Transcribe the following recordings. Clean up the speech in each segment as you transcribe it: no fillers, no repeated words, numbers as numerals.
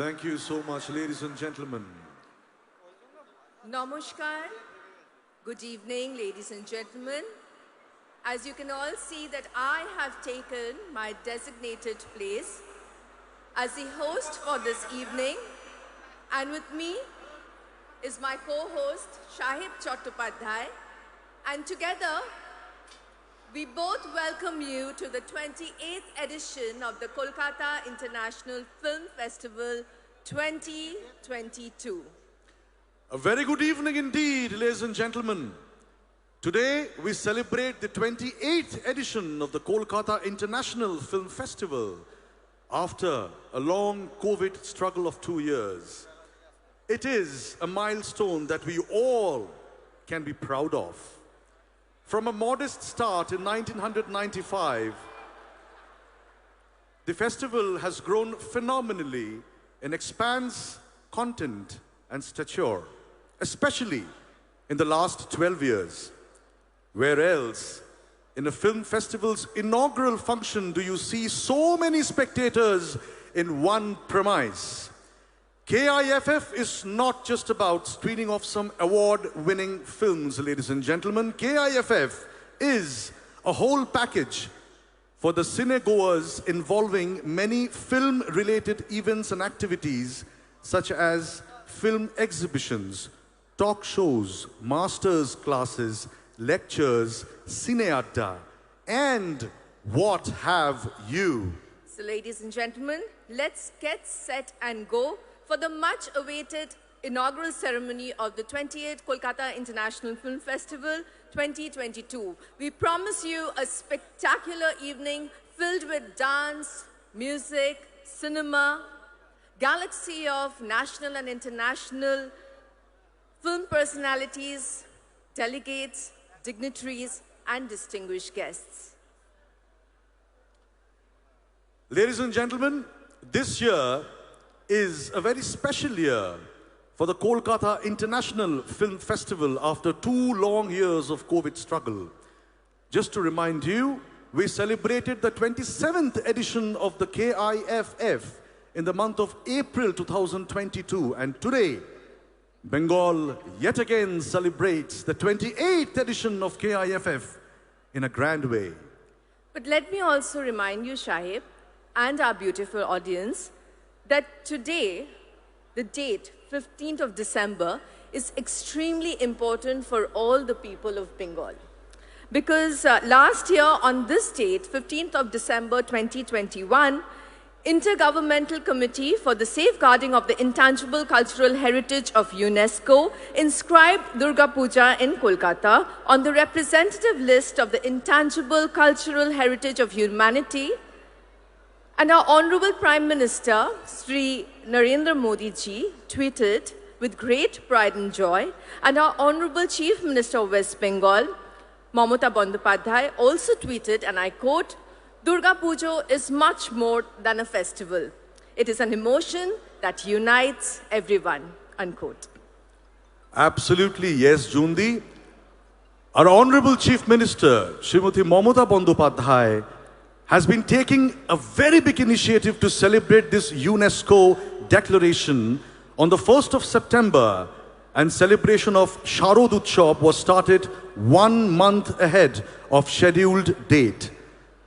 Thank you so much, ladies and gentlemen. Namaskar. Good evening, ladies and gentlemen. As you can all see that I have taken my designated place as the host for this evening, and with me is my co-host Shahib Chattopadhyay, and together we both welcome you to the 28th edition of the Kolkata International Film Festival 2022. A very good evening indeed, ladies and gentlemen. Today we celebrate the 28th edition of the Kolkata International Film Festival after a long COVID struggle of 2 years. It is a milestone that we all can be proud of. From a modest start in 1995, the festival has grown phenomenally in expanse, content and stature, especially in the last 12 years. Where else, in a film festival's inaugural function, do you see so many spectators in one premise? KIFF is not just about screening of some award-winning films, ladies and gentlemen. KIFF is a whole package for the cinegoers involving many film-related events and activities such as film exhibitions, talk shows, masters classes, lectures, cineadda, and what have you. So ladies and gentlemen, let's get set and go for the much-awaited inaugural ceremony of the 28th Kolkata International Film Festival 2022. We promise you a spectacular evening filled with dance, music, cinema, galaxy of national and international film personalities, delegates, dignitaries, and distinguished guests. Ladies and gentlemen, this year is a very special year for the Kolkata International Film Festival after 2 long years of COVID struggle. Just to remind you, we celebrated the 27th edition of the KIFF in the month of April 2022, and today, Bengal yet again celebrates the 28th edition of KIFF in a grand way. But let me also remind you, Shahib, and our beautiful audience, that today, the date, 15th of December, is extremely important for all the people of Bengal. Because last year on this date, 15th of December 2021, Intergovernmental Committee for the Safeguarding of the Intangible Cultural Heritage of UNESCO inscribed Durga Puja in Kolkata on the representative list of the Intangible Cultural Heritage of Humanity. And our Honorable Prime Minister, Sri Narendra Modi ji, tweeted with great pride and joy, and our Honorable Chief Minister of West Bengal, Mamata Bandyopadhyay, also tweeted, and I quote, "Durga Puja is much more than a festival. It is an emotion that unites everyone," unquote. Absolutely, yes, Jundi. Our Honorable Chief Minister, Srimati Mamata Bandyopadhyay, has been taking a very big initiative to celebrate this UNESCO declaration on the 1st of September, and celebration of Sharad Utsav was started 1 month ahead of scheduled date.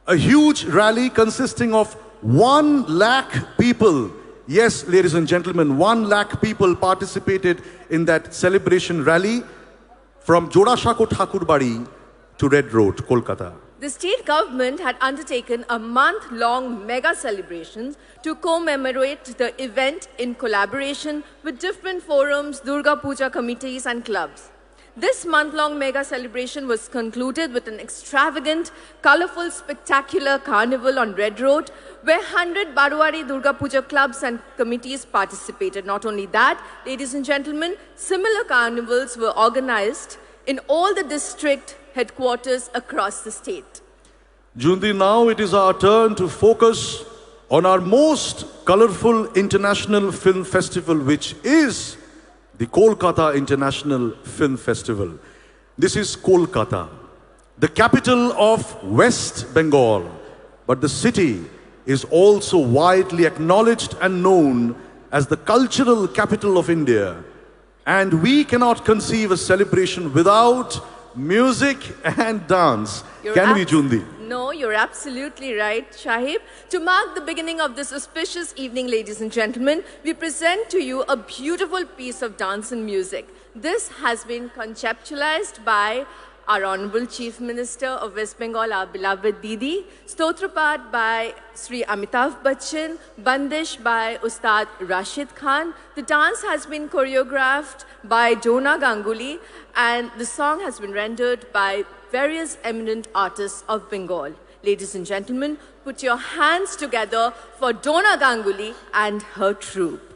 A huge rally consisting of 1 lakh people, yes, ladies and gentlemen, 1 lakh people participated in that celebration rally from Jodashako Thakurbari to Red Road, Kolkata. The state government had undertaken a month-long mega celebrations to commemorate the event in collaboration with different forums, Durga Puja committees and clubs. This month-long mega celebration was concluded with an extravagant, colorful, spectacular carnival on Red Road, where 100 Barwari Durga Puja clubs and committees participated. Not only that, ladies and gentlemen, similar carnivals were organized in all the district headquarters across the state. Jundi, now it is our turn to focus on our most colorful international film festival, which is the Kolkata International Film Festival. This is Kolkata, the capital of West Bengal, but the city is also widely acknowledged and known as the cultural capital of India. And we cannot conceive a celebration without music and dance. Can we, Jundi? No, you're absolutely right, Shahib. To mark the beginning of this auspicious evening, ladies and gentlemen, we present to you a beautiful piece of dance and music. This has been conceptualized by our Honorable Chief Minister of West Bengal, our beloved Didi, Stotrapad by Sri Amitav Bachchan, Bandish by Ustad Rashid Khan. The dance has been choreographed by Dona Ganguly, and the song has been rendered by various eminent artists of Bengal. Ladies and gentlemen, put your hands together for Dona Ganguly and her troupe.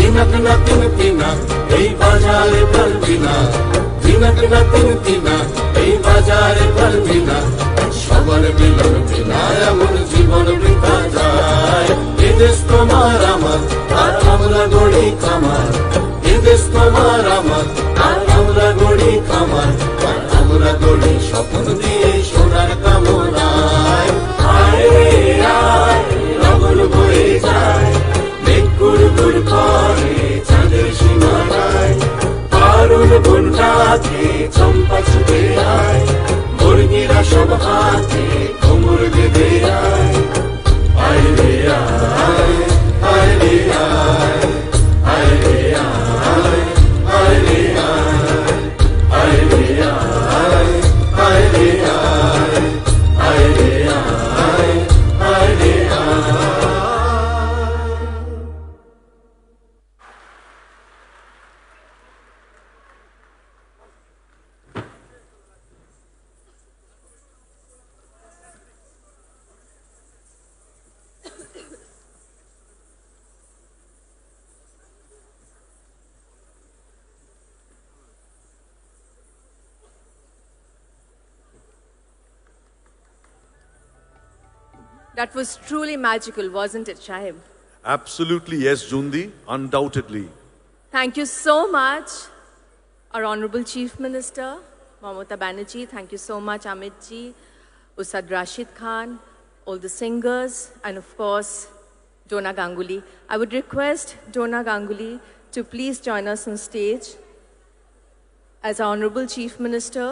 Tina, Tina, Tina, Tina, Tina, Tina, Tina, গড়ি খামার, এ দেশ তোমার আমার, আর আমরা গড়ি খামার, আর আমরা গড়ি স্বপ্ন দিয়ে সোনার কামনায়। আয় রে আয়, লগন বয়ে যায়, মেঘ গুড় করে চাঁদের সীমানায়, দারুণ বনটাকে চম্পা ছুটে আয়, মুরগিরা সব হাতে কোমর বেঁধে আয়। আয় রে আয়, আয় রে আয়, আয় রে আয়, আয় রে আয়, আয় রে আয়, আয় রে আয়, আয় রে আয়, আয় রে আয়। That was truly magical, wasn't it, Shahib? Absolutely, yes, Jundi, undoubtedly. Thank you so much, our Honorable Chief Minister, Mamata Banerjee. Thank you so much, Amit ji, Ustad Rashid Khan, all the singers, and of course, Dona Ganguly. I would request Dona Ganguly to please join us on stage. As our Honorable Chief Minister,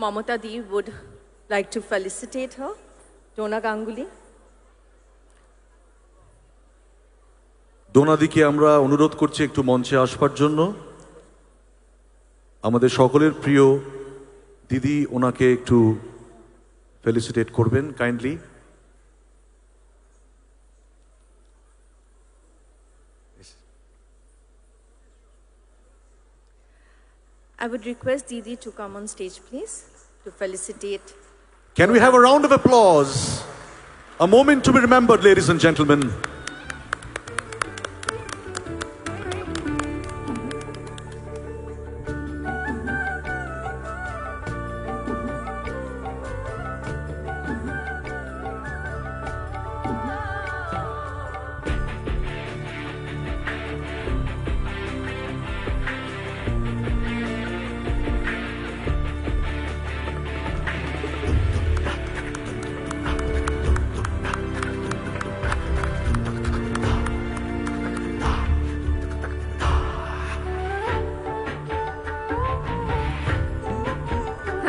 Mamata Di would like to felicitate her. Dona Ganguly. ডোনাদিকে আমরা অনুরোধ করছি একটু মঞ্চে আসবার জন্য। আমাদের সকলের প্রিয় দিদি ওনাকে একটু ফেলিসিটেট করবেন kindly. I would request Didi to come on stage, please, to felicitate. Can we have a round of applause? A moment to be remembered, ladies and gentlemen.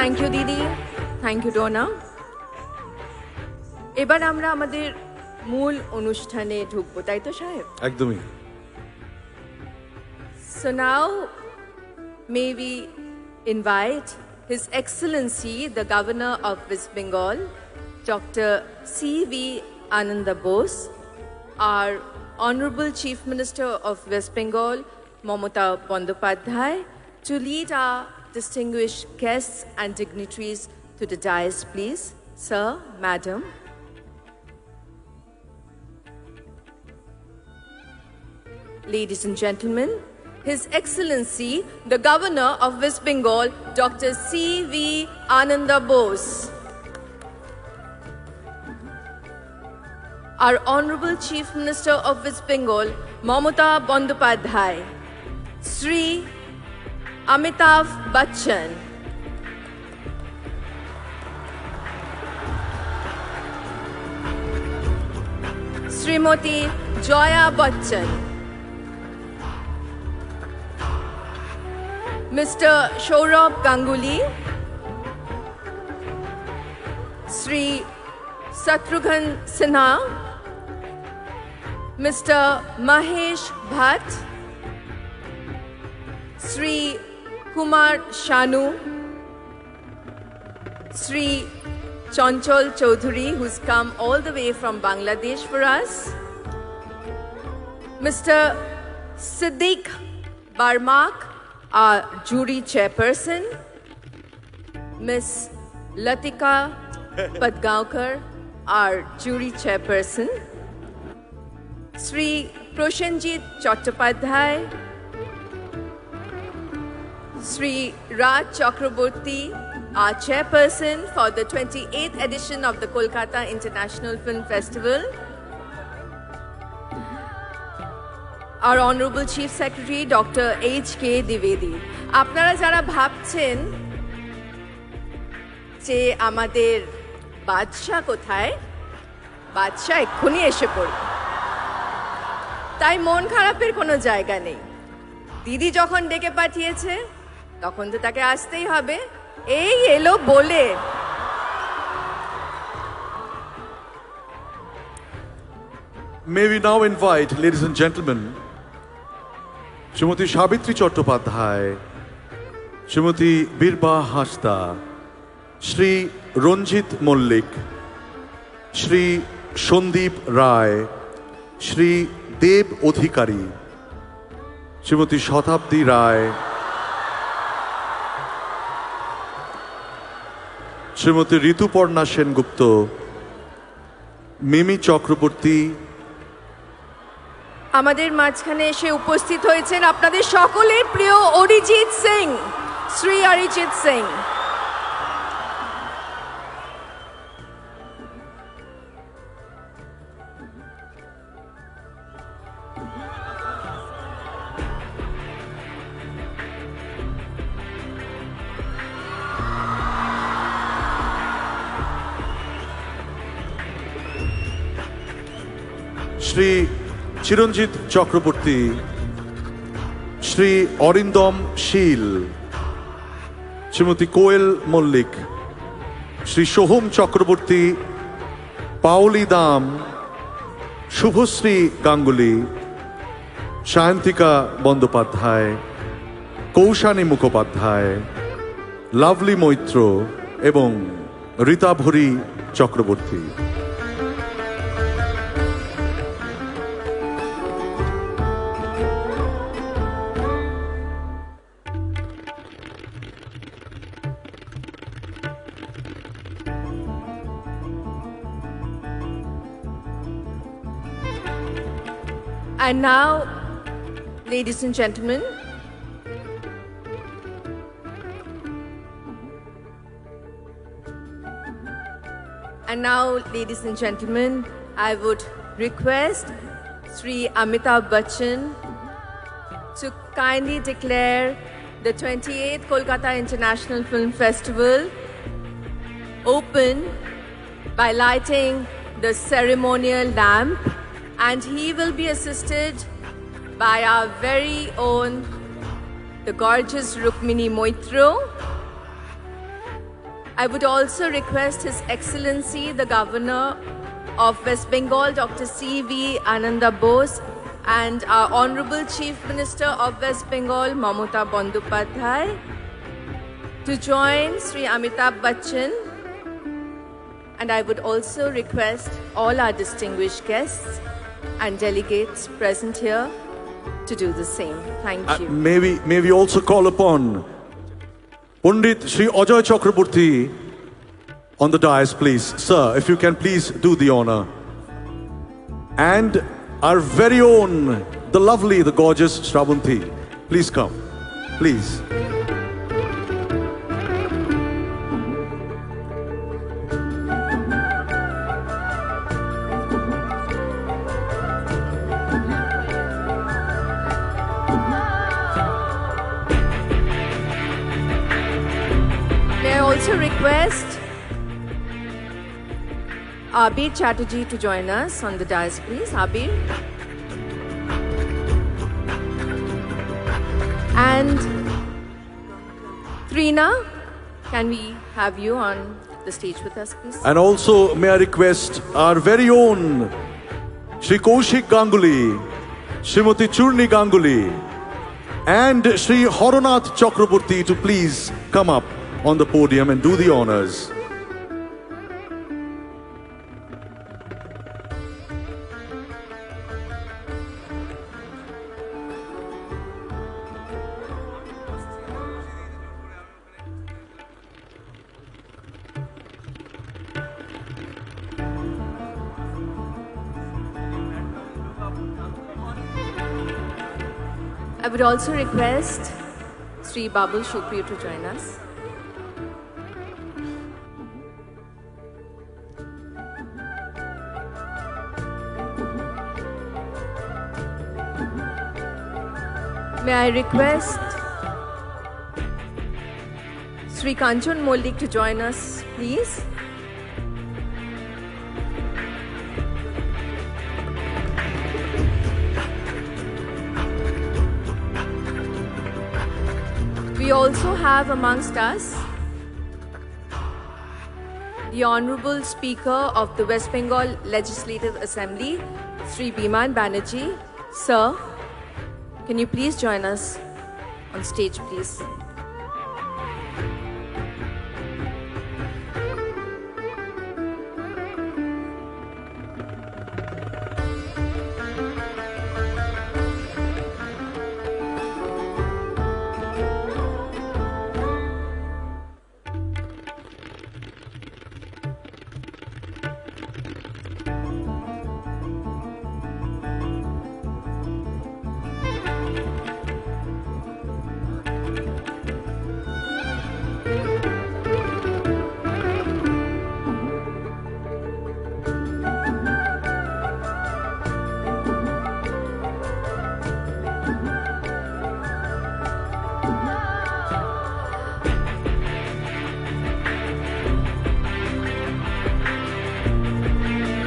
Thank you, Didi. Thank you, Donna. এবার আমরা আমাদের মূল অনুষ্ঠানে ঢুকবো, তাই তো সাহেব? একদমই। So now, may we invite His Excellency, the Governor of West Bengal, Dr. C.V. Ananda Bose, our Honorable Chief Minister of West Bengal, Mamata Bandyopadhyay, to lead our distinguished guests and dignitaries to the dais, please. Sir, Madam. Ladies and gentlemen, His Excellency, the Governor of West Bengal, Dr. C.V. Ananda Bose. Our Honorable Chief Minister of West Bengal, Mamata Bandyopadhyay. Sri Amitabh Bachchan. Srimati Joya Bachchan. Mr. Saurabh Ganguly. Sri Shatrughan Sinha. Mr. Mahesh Bhatt. Sri Kumar Shanu, Sri Chanchal Chaudhary, who's come all the way from Bangladesh for us, Mr. Siddiq Barmak, our jury chairperson, Miss Latika Padgaonkar, our jury chairperson, Sri Proshenjit Chattopadhyay, Sri Raj Chakraborty, our chairperson for the 28th edition of the Kolkata International Film Festival, our Honorable Chief Secretary, Dr. H.K. Dwivedi. আপনারা যারা ভাবছেন যে আমাদের বাদশা কোথায়, বাদশা এক্ষুনি এসে পড়বে, তাই মন খারাপের কোনো জায়গা নেই। দিদি যখন ডেকে পাঠিয়েছে তখন তো তাকে আসতেই হবে, এই এলো বলে। May we now invite, ladies and gentlemen, Shrimati Sabitri Chattopadhyay, Shrimati Birba Hasda, Shri Ranjit Mollik, Shri Shondeep Ray, Shri Deb Odhikari, Shrimati Shatabdi Ray, Shrimati Rituparna Sengupta, Mimi Chakraborty, আমাদের মাঝখানে এসে উপস্থিত হয়েছেন আপনাদের সকলের প্রিয় অরিজিৎ সিং, শ্রী অরিজিৎ সিং। শ্রী চিরঞ্জিত চক্রবর্তী, শ্রী অরিন্দম শীল, শ্রীমতী কোয়েল মল্লিক, শ্রী সোহম চক্রবর্তী, পাওলি দাম, শুভশ্রী গাঙ্গুলি, সায়ন্তিকা বন্দ্যোপাধ্যায়, কৌশানী মুখোপাধ্যায়, লাভলি মৈত্র এবং Ritabhari Chakraborty. And now, ladies and gentlemen, I would request Sri Amitabh Bachchan to kindly declare the 28th Kolkata International Film Festival open by lighting the ceremonial lamp, and he will be assisted by our very own, the gorgeous Rukmini Moitro. I would also request His Excellency, the Governor of West Bengal, Dr. C.V. Ananda Bose, and our Honorable Chief Minister of West Bengal, Mamata Bandyopadhyay, to join Sri Amitabh Bachchan. And I would also request all our distinguished guests and delegates present here to do the same. Thank you. May we also call upon Pandit Shri Ajoy Chakraborty on the dais, please. Sir, if you can please do the honor. And our very own, the lovely, the gorgeous Shravanti. Please come. Please. Also request Abir Chatterjee to join us on the dais, please. Abir. And Trina, can we have you on the stage with us, please? And also may I request our very own Shri Kaushik Ganguly, Shrimati Churni Ganguly, and Shri Horonath Chakraborty to please come up on the podium and do the honors. I would also request Sri Babul Shukriya to join us. May I request Sri Kanchan Mollik to join us, please? We also have amongst us the Honorable Speaker of the West Bengal Legislative Assembly, Sri Biman Banerjee. Sir, can you please join us on stage, please?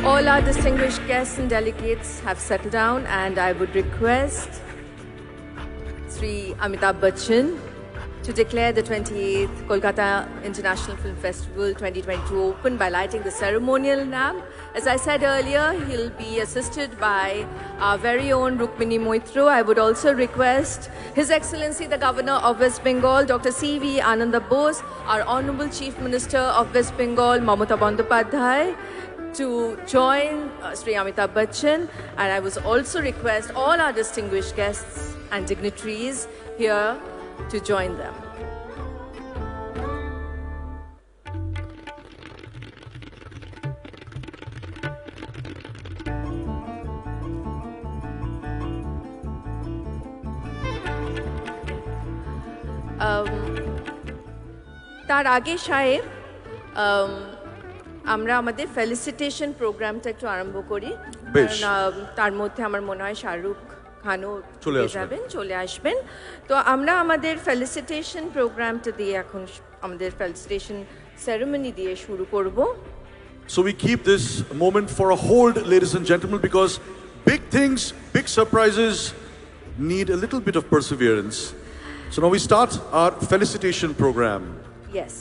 All our distinguished guests and delegates have settled down, and I would request Sri Amitabh Bachchan to declare the 28th Kolkata International Film Festival 2022 open by lighting the ceremonial lamp. As I said earlier, he'll be assisted by our very own Rukmini Moitro. I would also request His Excellency the Governor of West Bengal, Dr. C.V. Ananda Bose, our Honorable Chief Minister of West Bengal, Mamata Bandyopadhyay, to join Sri Amitabh Bachchan, and I would also request all our distinguished guests and dignitaries here to join them. তার আগে সাহেব আমরা আমাদের felicitation প্রোগ্রামটা একটু আরম্ভ করি, কারণ তার মধ্যে আমার মনে হয় শাহরুখ খানও চলে আসবেন। তো আমরা আমাদের ফেলিসিটেশন প্রোগ্রামটা দিয়ে এখন আমাদের ফেলিসিটেশন সেরেমনি দিয়ে শুরু করব। So we keep this moment for a hold, ladies and gentlemen, because big things, big surprises need a little bit of perseverance. So now we start our felicitation program. Yes.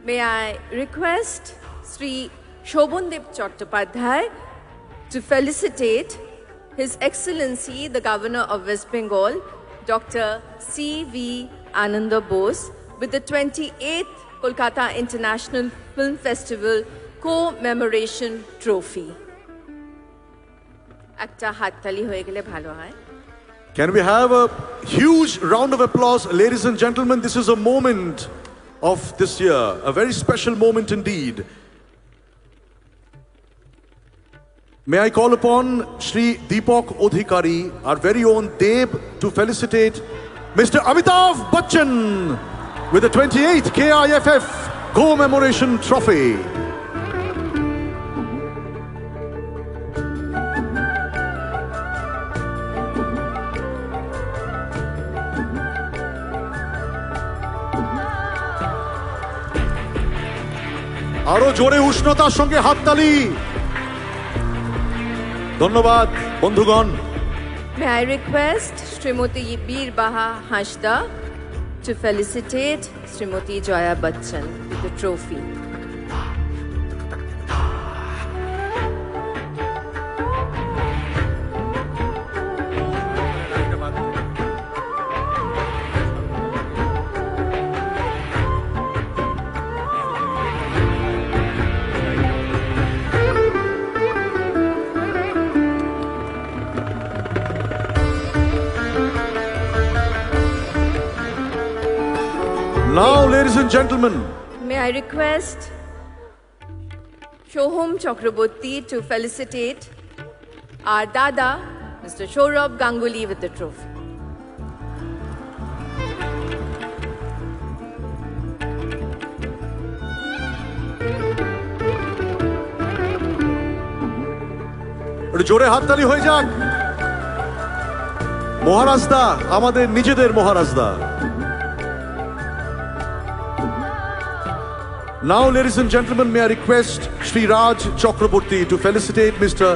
May I request Sri Shobhandev Chattopadhyay to felicitate His Excellency the Governor of West Bengal, Dr. C.V. Ananda Bose, with the 28th Kolkata International Film Festival Commemoration Trophy. Ekta hattali hoye gele bhalo hoy. Can we have a huge round of applause, ladies and gentlemen? This is a moment of this year, a very special moment indeed. May I call upon Shri Deepak Odhikari, our very own Deb, to felicitate Mr. Amitabh Bachchan with the 28th KIFF Commemoration Trophy. আরো জোরে উষ্ণতার সঙ্গে হাততালি। ধন্যবাদ বন্ধুগণ। May I request Srimati Bir Baha Hashda to felicitate Srimati Joya Bachchan with the trophy. Now, ladies and gentlemen, may I request Shohom Chakraborty to felicitate our Dada, Mr. Saurabh Ganguly, with the trophy. জোরে হাততালি হয়ে যাক। মহারাজদা, আমাদের নিজেদের মহারাজদা। Now, ladies and gentlemen, may I request Shri Raj Chakraborty to felicitate Mr.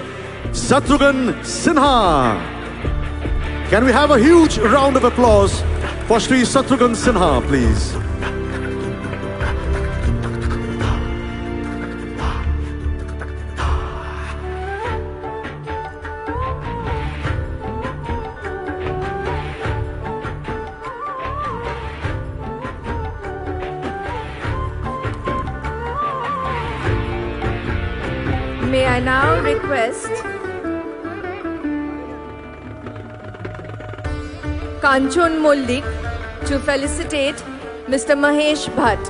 Shatrughan Sinha. Can we have a huge round of applause for Shri Shatrughan Sinha, please? May I now request Kanchon Mollik to felicitate Mr. Mahesh Bhatt.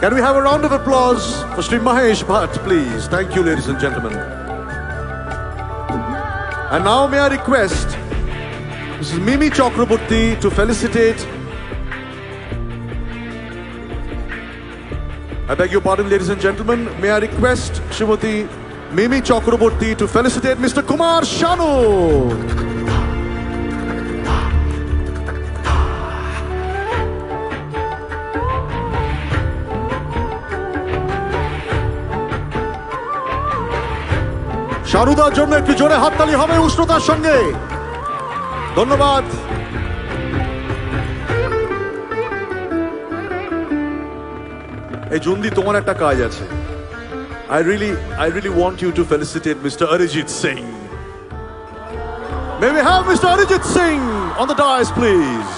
Can we have a round of applause for Shri Mahesh Bhatt, please? Thank you, ladies and gentlemen. And now may I request Mrs. Mimi Chakraborty to felicitate. I beg your pardon, ladies and gentlemen. May I request Srimati Mimi Chakraborty to felicitate Mr. Kumar Shanu. শারুদার জন্য একটু জোরে হাততালি হবে উষ্ণতার সঙ্গে। ধন্যবাদ। এই জুন্দি, তোমার একটা কাজ আছে। I really want you to felicitate Mr. Arijit Singh. May we have Mr. Arijit Singh on the dais, please?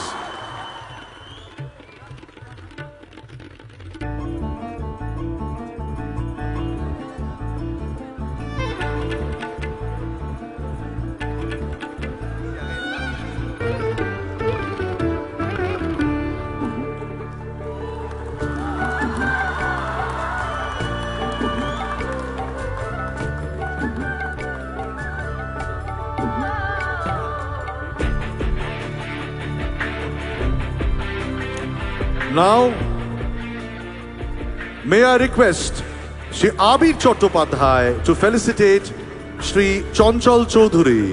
Now, may I request Shri Abir Chattopadhyay to felicitate Shri Chanchal Chaudhary.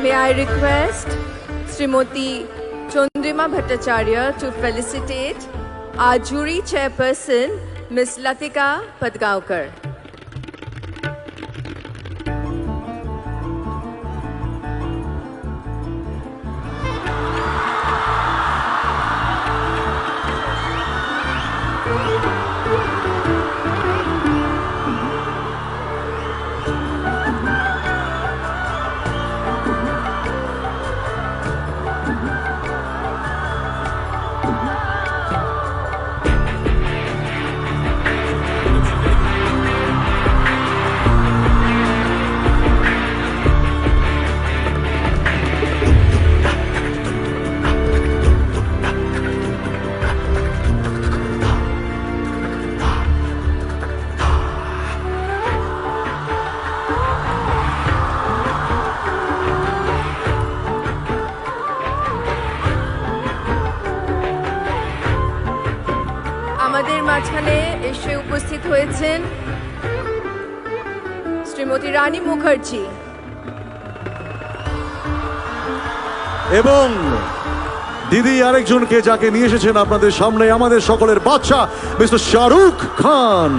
May I request Srimati Chandrima Bhattacharya to felicitate our jury chairperson, Ms. Latika Padgaonkar. আমাদের মাঝখানে এসে উপস্থিত হয়েছেন শ্রীমতী রানী মুখার্জি এবং দিদি আরেকজনকে যাকে নিয়ে এসেছেন আপনাদের সামনে, আমাদের সকলের বাচ্চা mister Shahrukh Khan.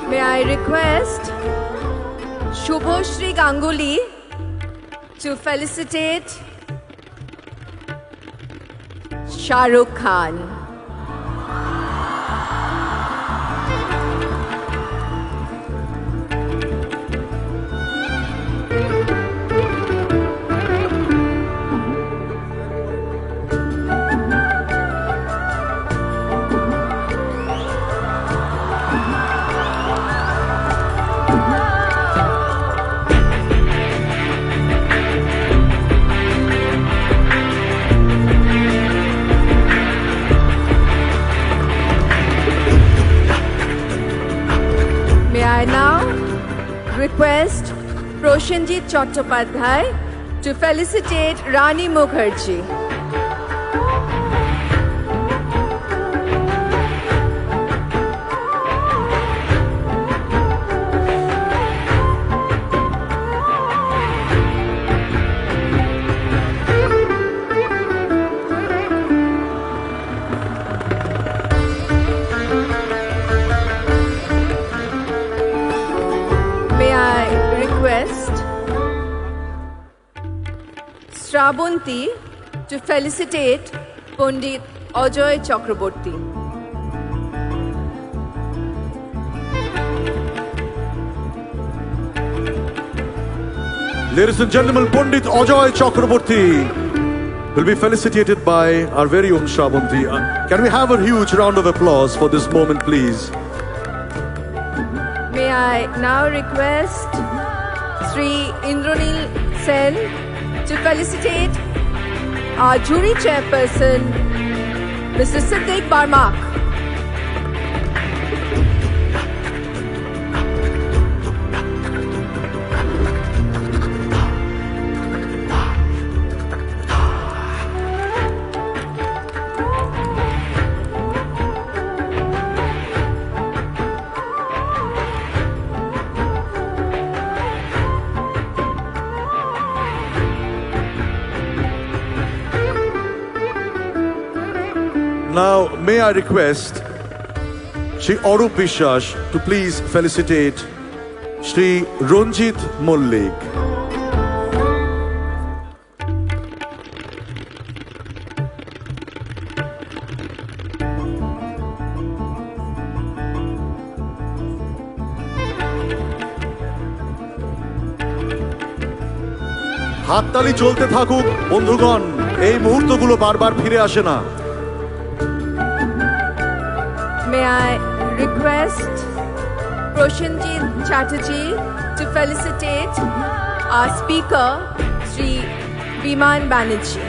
May I request Shubhoshri Ganguly to felicitate Shah Rukh Khan. I now request Proshenjit Chattopadhyay to felicitate Rani Mukherjee. Shrabanti to felicitate Pandit Ajoy Chakraborty. Ladies and gentlemen, Pandit Ajoy Chakraborty will be felicitated by our very own Shrabanti. Can we have a huge round of applause for this moment, please? May I now request Sri Mrinal Sen to felicitate our jury chairperson, Mr. Ritwik Ghatak. Now, may I request Shri Arup Vishwas to please felicitate Shri Ranjit Mullik. হাততালি চলতে থাকুক বন্ধুগণ, এই মুহূর্তগুলো বারবার ফিরে আসে না। May I request Proshenjit Chatterjee to felicitate our speaker, Sri Biman Banerjee.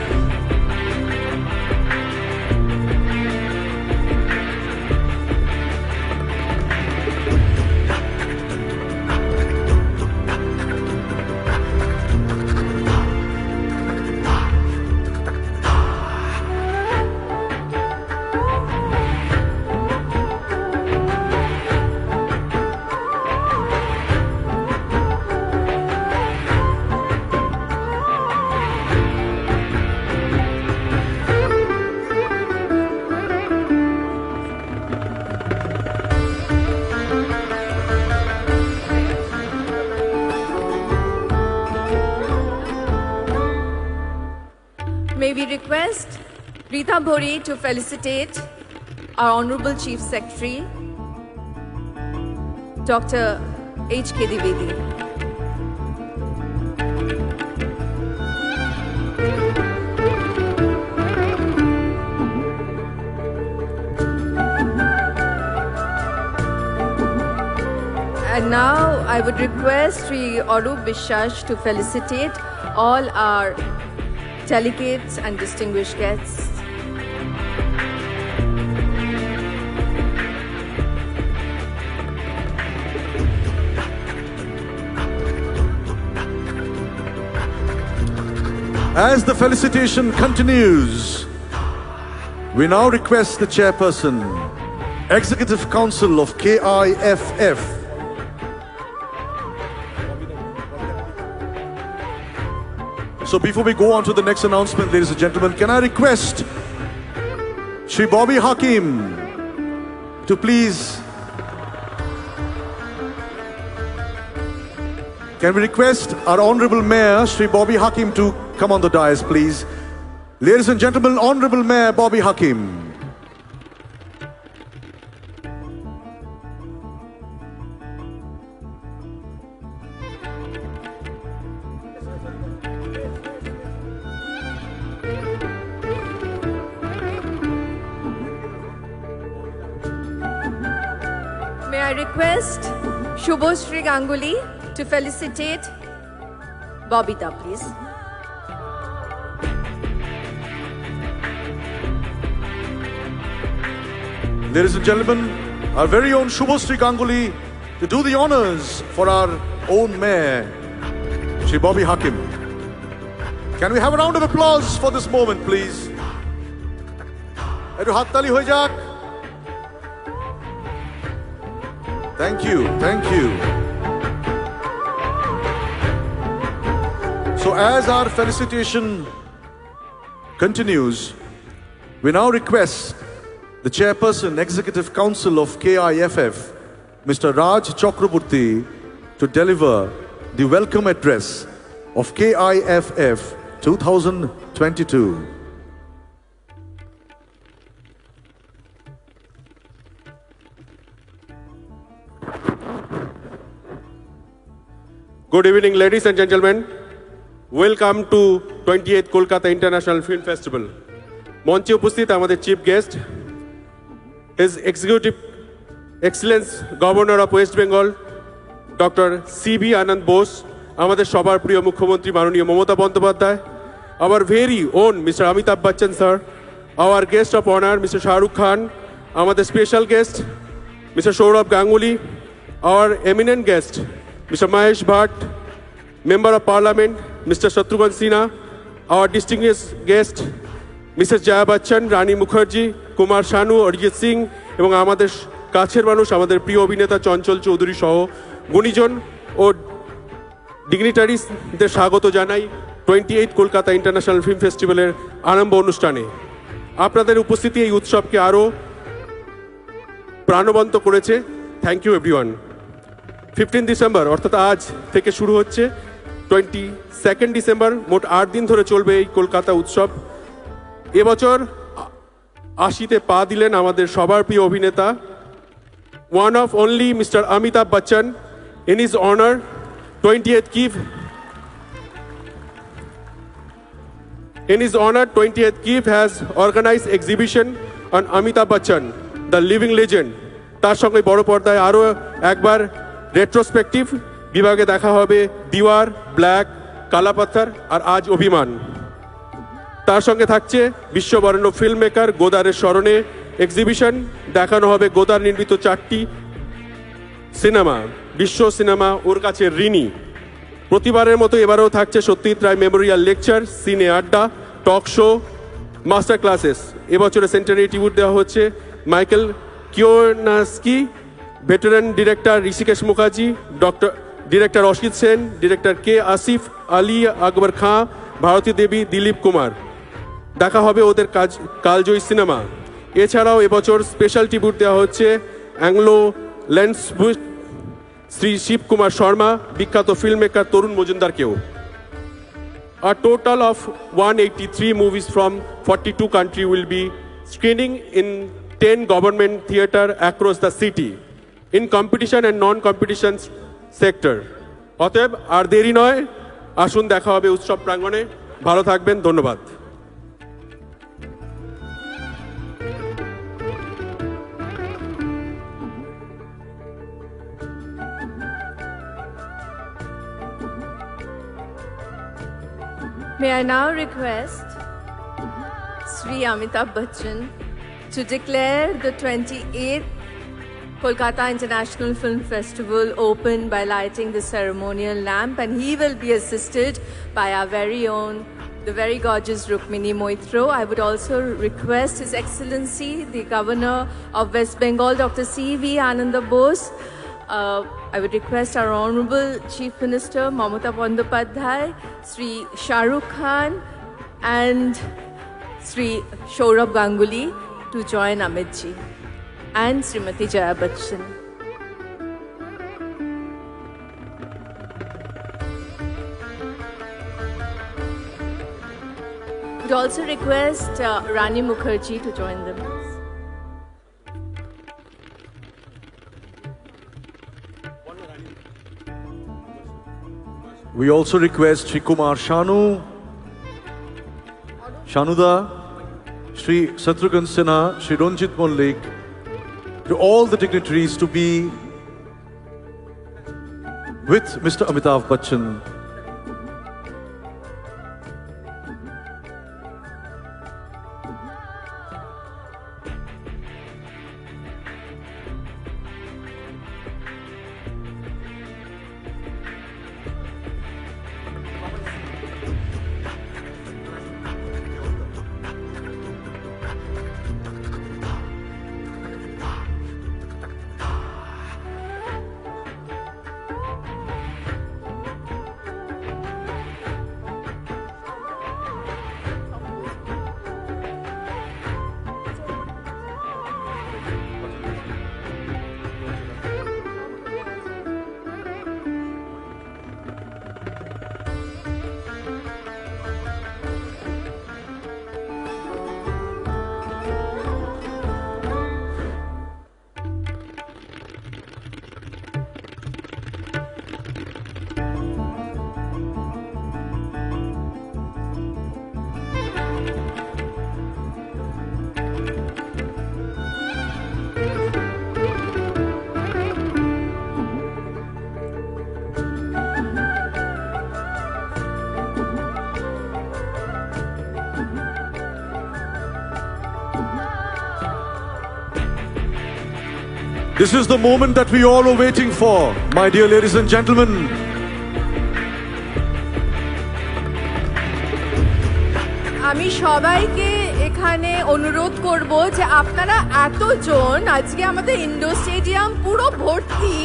May we request Rita Bhori to felicitate our Honorable Chief Secretary, Dr. H.K. Dwivedi. And now I would request Sri Arup Biswas to felicitate all our delegates and distinguished guests. As the felicitation continues, we now request the chairperson, Executive Council of KIFF, so before we go on to the next announcement, ladies and gentlemen, can I request Shri Bobby Hakim to please, can we request our Honorable Mayor, Shri Bobby Hakim, to come on the dais, please. Ladies and gentlemen, Honorable Mayor Bobby Hakim. May I request Shubhoshri Ganguly to felicitate Bobita, please. Ladies and gentlemen, our very own Shubhoshri Ganguly to do the honors for our own mayor, Shri Bobby Hakim. Can we have a round of applause for this moment, please? Ekটু হাততালি হয়ে যাক. Thank you, thank you. So as our felicitation continues, we now request the Chairperson, Executive Council of KIFF, Mr. Raj Chakraborty, to deliver the welcome address of KIFF 2022. Good evening, ladies and gentlemen. Welcome to 28th Kolkata International Film Festival. মঞ্চে উপস্থিত আমাদের chief guest, His Executive Excellence Governor of West Bengal, Dr. C.B. Anand Bose, আমাদের সবার প্রিয় মুখ্যমন্ত্রী মাননীয় Mamata Bandyopadhyay, our very own Mr. Amitabh Bachchan sir, our guest of honor Mr. Shah Rukh Khan, আমাদের special guest Mr. Saurabh Ganguly, our eminent guest Mr. Mahesh Bhatt, Member of Parliament Mr. Shatrughan Sinha, our distinguished guest Mrs. Jaya Bachchan, Rani Mukherjee, Kumar Sanu, Arijit Singh এবং আমাদের কাছের মানুষ আমাদের প্রিয় অভিনেতা চঞ্চল চৌধুরী সহ গুণীজন ও ডিগনিটারিজদের স্বাগত জানাই 28 কলকাতা ইন্টারন্যাশনাল ফিল্ম ফেস্টিভ্যালের আরম্ভ অনুষ্ঠানে। আপনাদের উপস্থিতি এই উৎসবকে আরও প্রাণবন্ত করেছে। Thank you everyone. 15 ডিসেম্বর অর্থাৎ আজ থেকে শুরু হচ্ছে 22 ডিসেম্বর, মোট 8 দিন ধরে চলবে এই কলকাতা উৎসব। এবছর 80-তে পা দিলেন আমাদের সবার প্রিয় অভিনেতা, one of only Mr. Amitabh Bachchan. In his honor, 28th KIFF has organized exhibition on Amitabh Bachchan, the living legend. তার সঙ্গে বড় পর্দায় আরও একবার রেট্রোস্পেক্টিভ বিভাগে দেখা হবে দিওয়ার, ব্ল্যাক, কালাপাথর আর আজ অভিমান। তার সঙ্গে থাকছে বিশ্ববরেণ্য ফিল্ম মেকার গোদারের স্মরণে এক্সিবিশন, দেখানো হবে গোদার নির্মিত 4টি সিনেমা, বিশ্ব সিনেমা ওর কাছে ঋণী। প্রতিবারের মতো এবারেও থাকছে সত্যজিৎ রায় মেমোরিয়াল লেকচার, সিনে আড্ডা, টক শো, মাস্টার ক্লাসেস। এবছরে সেন্টারে ট্রিবিউট দেওয়া হচ্ছে মাইকেল কিওনাস্কি, veteran director Hrishikesh Mukherjee, director Asit Sen, director K Asif Ali Akbar Khan, Bharati Devi, Dilip Kumar. দেখা হবে ওদের কালজয়ী সিনেমা। এছাড়াও এবছর স্পেশাল ট্রিবিউট দেওয়া হচ্ছে অ্যাংলো ল্যান্ডসবুট শ্রী শিব কুমার শর্মা, বিখ্যাত ফিল্ম মেকার তরুণ মজুমদারকেও। A total of 183 movies from 42 countries will be screening in 10 government theatres across the city in competition and non-competition sector. অতএব আর দেরি নয়, আসুন দেখা হবে উৎসব প্রাঙ্গণে। ভালো থাকবেন, ধন্যবাদ। May I now request Sri Amitabh Bachchan to declare the 28th Kolkata International Film Festival open by lighting the ceremonial lamp, and he will be assisted by our very own, the very gorgeous Rukmini Moitro. I would also request His Excellency, the Governor of West Bengal, Dr. C.V. Ananda Bose. I would request our Honorable Chief Minister, Mamata Bandyopadhyay, Sri Shah Rukh Khan, and Sri Saurabh Ganguly to join Amitji and Srimati Jaya Bachchan. Would also request Rani Mukherjee to join them. We also request Shri Kumar Shanuda, Shri Shatrughan Sinha, Shri Ranjit Mallik, to all the dignitaries to be with Mr. Amitabh Bachchan. This is the moment that we all are waiting for, my dear ladies and gentlemen. আমি সবাইকে এখানে অনুরোধ করব যে আপনারা এতজন আজকে আমাদের ইন্ডোর স্টেডিয়াম পুরো ভর্তি,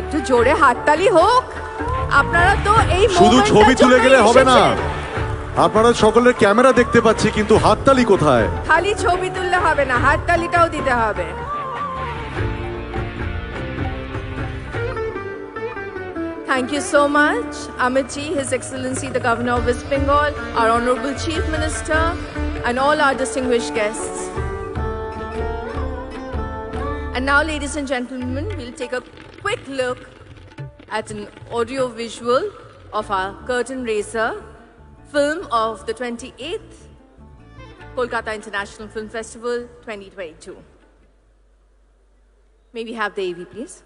একটু জোরে হাততালি হোক। আপনারা তো এই শুধু ছবি তুলে গেলে হবে না, আপনারা সকলের ক্যামেরা দেখতে পাচ্ছি, কিন্তু হাততালি কোথায়? খালি ছবি তুললে হবে না, হাততালিটাও দিতে হবে। Thank you so much, Amitji, His Excellency, the Governor of West Bengal, our Honorable Chief Minister, and all our distinguished guests. And now, ladies and gentlemen, we'll take a quick look at an audio visual of our curtain raiser film of the 28th Kolkata International Film Festival 2022. May we have the AV, please?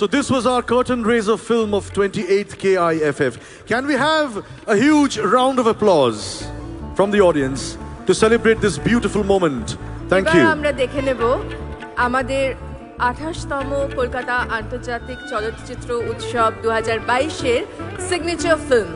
So this was our curtain raiser film of 28th KIFF. Can we have a huge round of applause from the audience to celebrate this beautiful moment? Thank এবার you. আমরা দেখে নেব আমাদের 28তম কলকাতা আন্তর্জাতিক চলচ্চিত্র উৎসব 2022-এর signature film.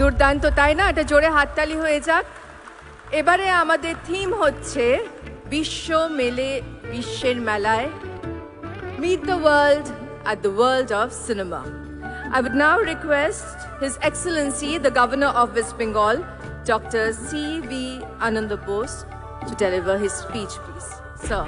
দুর্দান্ত, তাই না? এটা জোরে হাততালি হয়ে যাক। এবারে আমাদের থিম হচ্ছে বিশ্ব মেলে বিশ্বের মেলায়, Meet the world at the world of cinema. I would now request His Excellency, the Governor of West Bengal, Dr. C.V. Ananda Bose, to deliver his speech, please. Sir.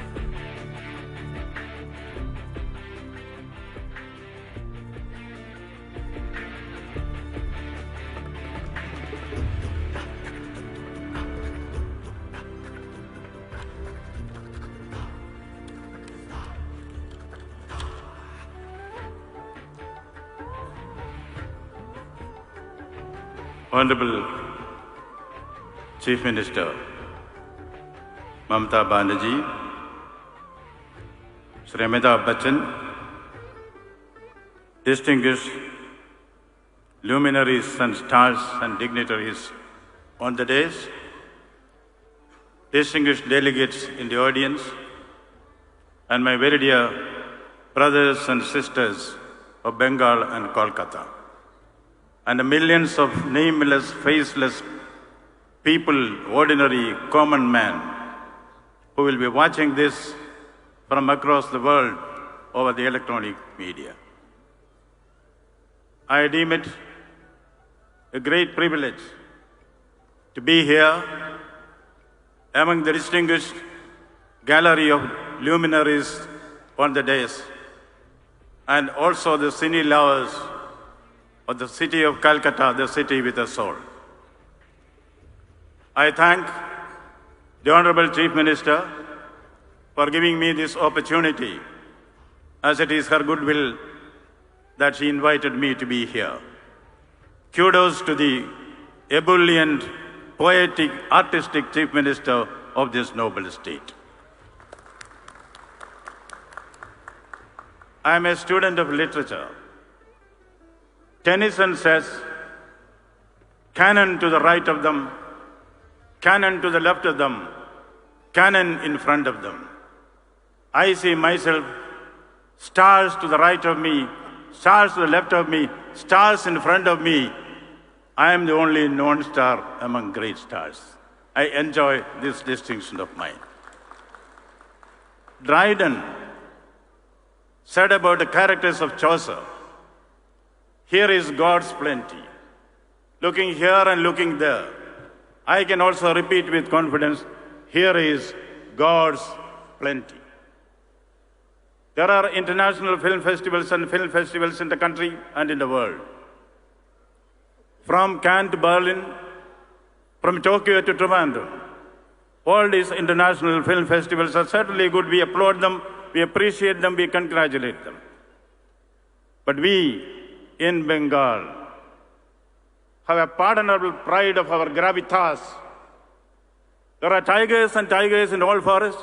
Honorable Chief Minister Mamata Banerjee, Shri Amitabh Bachchan, distinguished luminaries and stars and dignitaries on the dais, distinguished delegates in the audience, and my very dear brothers and sisters of Bengal and Kolkata, and the millions of nameless, faceless people, ordinary, common men, who will be watching this from across the world over the electronic media. I deem it a great privilege to be here among the distinguished gallery of luminaries on the dais, and also the cine lovers of the city of Kolkata, the city with a soul. I thank the Honorable Chief Minister for giving me this opportunity, as it is her goodwill that she invited me to be here. Kudos to the ebullient, poetic, artistic Chief Minister of this noble state. I am a student of literature. Tennyson says, cannon to the right of them, cannon to the left of them, cannon in front of them. I see myself, stars to the right of me, stars to the left of me, stars in front of me. I am the only non-star among great stars. I enjoy this distinction of mine. Dryden said about the characters of Chaucer, here is God's plenty. Looking here and looking there. I can also repeat with confidence, here is God's plenty. There are international film festivals and film festivals in the country and in the world. From Cannes to Berlin, from Tokyo to Trivandrum. All these international film festivals are certainly good. We applaud them, we appreciate them, we congratulate them. But we in Bengal have a pardonable pride of our gravitas. There are tigers and tigers in all forests,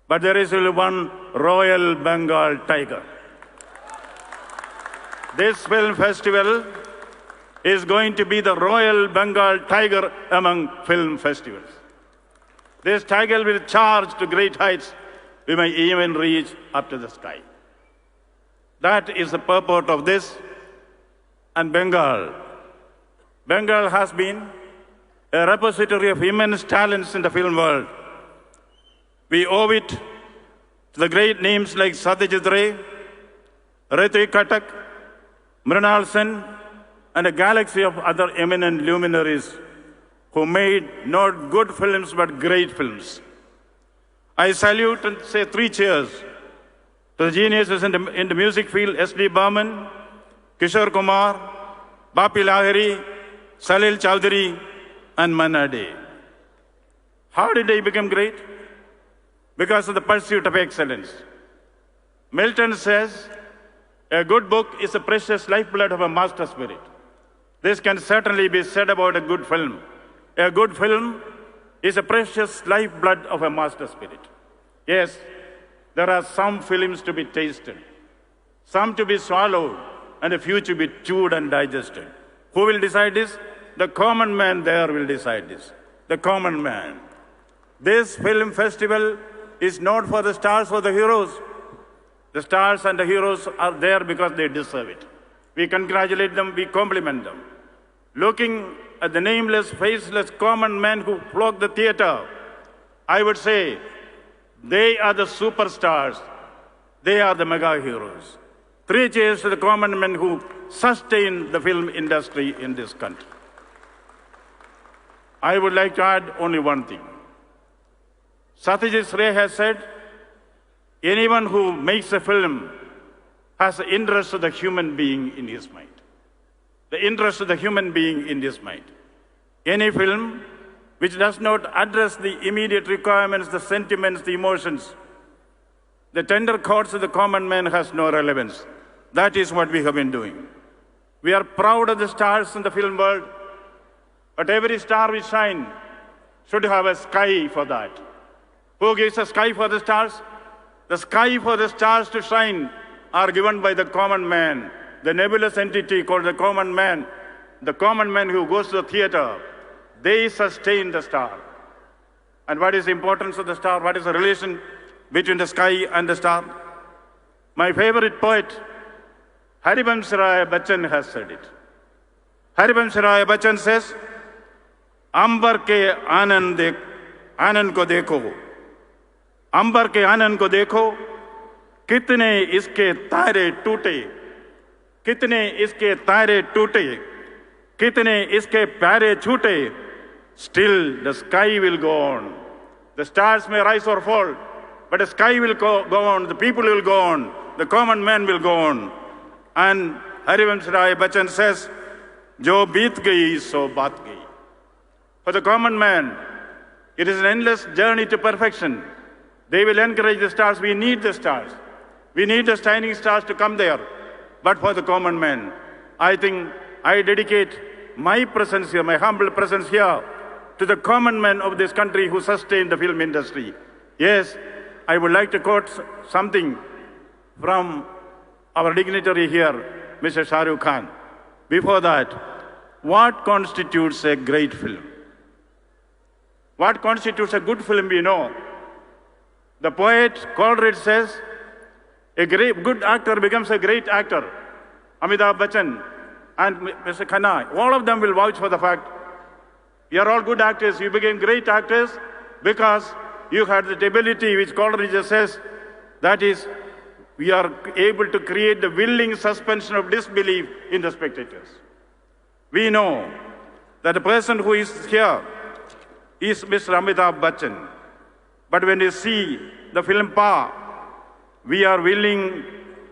but there is only one Royal Bengal tiger. This film festival is going to be the Royal Bengal tiger among film festivals. This tiger will charge to great heights. We may even reach up to the sky. That is the purport of this. And Bengal has been a repository of immense talents in the film world. We owe it to the great names like Satyajit Ray, Ritwik Ghatak, Mrinal Sen, and a galaxy of other eminent luminaries who made not good films but great films. I salute and say 3 cheers to the geniuses in the music field, S.D. Burman, Kishore Kumar, Bapi Lahiri, Salil Chowdhury, and Manna Dey. How did they become great? Because of the pursuit of excellence. Milton says, a good book is the precious lifeblood of a master spirit. This can certainly be said about a good film. A good film is a precious lifeblood of a master spirit. Yes, there are some films to be tasted, some to be swallowed, and a few to be chewed and digested. Who will decide this? The common man there will decide this. The common man. This film festival is not for the stars or the heroes. The stars and the heroes are there because they deserve it. We congratulate them, we compliment them. Looking at the nameless, faceless, common men who flock the theater, I would say they are the superstars. They are the mega heroes. 3 cheers to the common men who sustain the film industry in this country. I would like to add only one thing. Satyajit Ray has said, anyone who makes a film has the interest of the human being in his mind. The interest of the human being in his mind. Any film which does not address the immediate requirements, the sentiments, the emotions, the tender chords of the common man has no relevance. That is what we have been doing. We are proud of the stars in the film world, but every star we shine should have a sky for that. Who gives a sky for the stars? The sky for the stars to shine are given by the common man, the nebulous entity called the common man who goes to the theater. They sustain the star. And what is the importance of the star? What is the relation between the sky and the star? My favorite poet, Haribamsa Rai Bachchan, has said it. Haribamsa Rai Bachchan says, Ambar ke आनंद को देखो, अंबर के आनंद को देखो, कितने इसके तारे टूटे, कितने इसके तारे टूटे, कितने इसके प्यारे छूटे. Still the sky will go on. The stars may rise or fall, but the sky will go on, the people will go on, the common man will go on. And Haribamsa Rai Bachchan says, Jo beet gayi so baat gayi. For the common man, it is an endless journey to perfection. They will encourage the stars. We need the stars. We need the shining stars to come there. But for the common man, I think I dedicate my presence here, my humble presence here, to the common men of this country who sustain the film industry. Yes, I would like to quote something from our dignitary here, Mr. Shah Rukh Khan. Before that, what constitutes a great film? What constitutes a good film, we know. The poet Coleridge says, a good actor becomes a great actor. Amitabh Bachchan and Mr. Khanna, all of them will vouch for the fact, you are all good actors, you became great actors because you had the ability which Coleridge says, that is, we are able to create the willing suspension of disbelief in the spectators. We know that the person who is here is Mr. Amitabh Bachchan. But when you see the film Pa, we are willing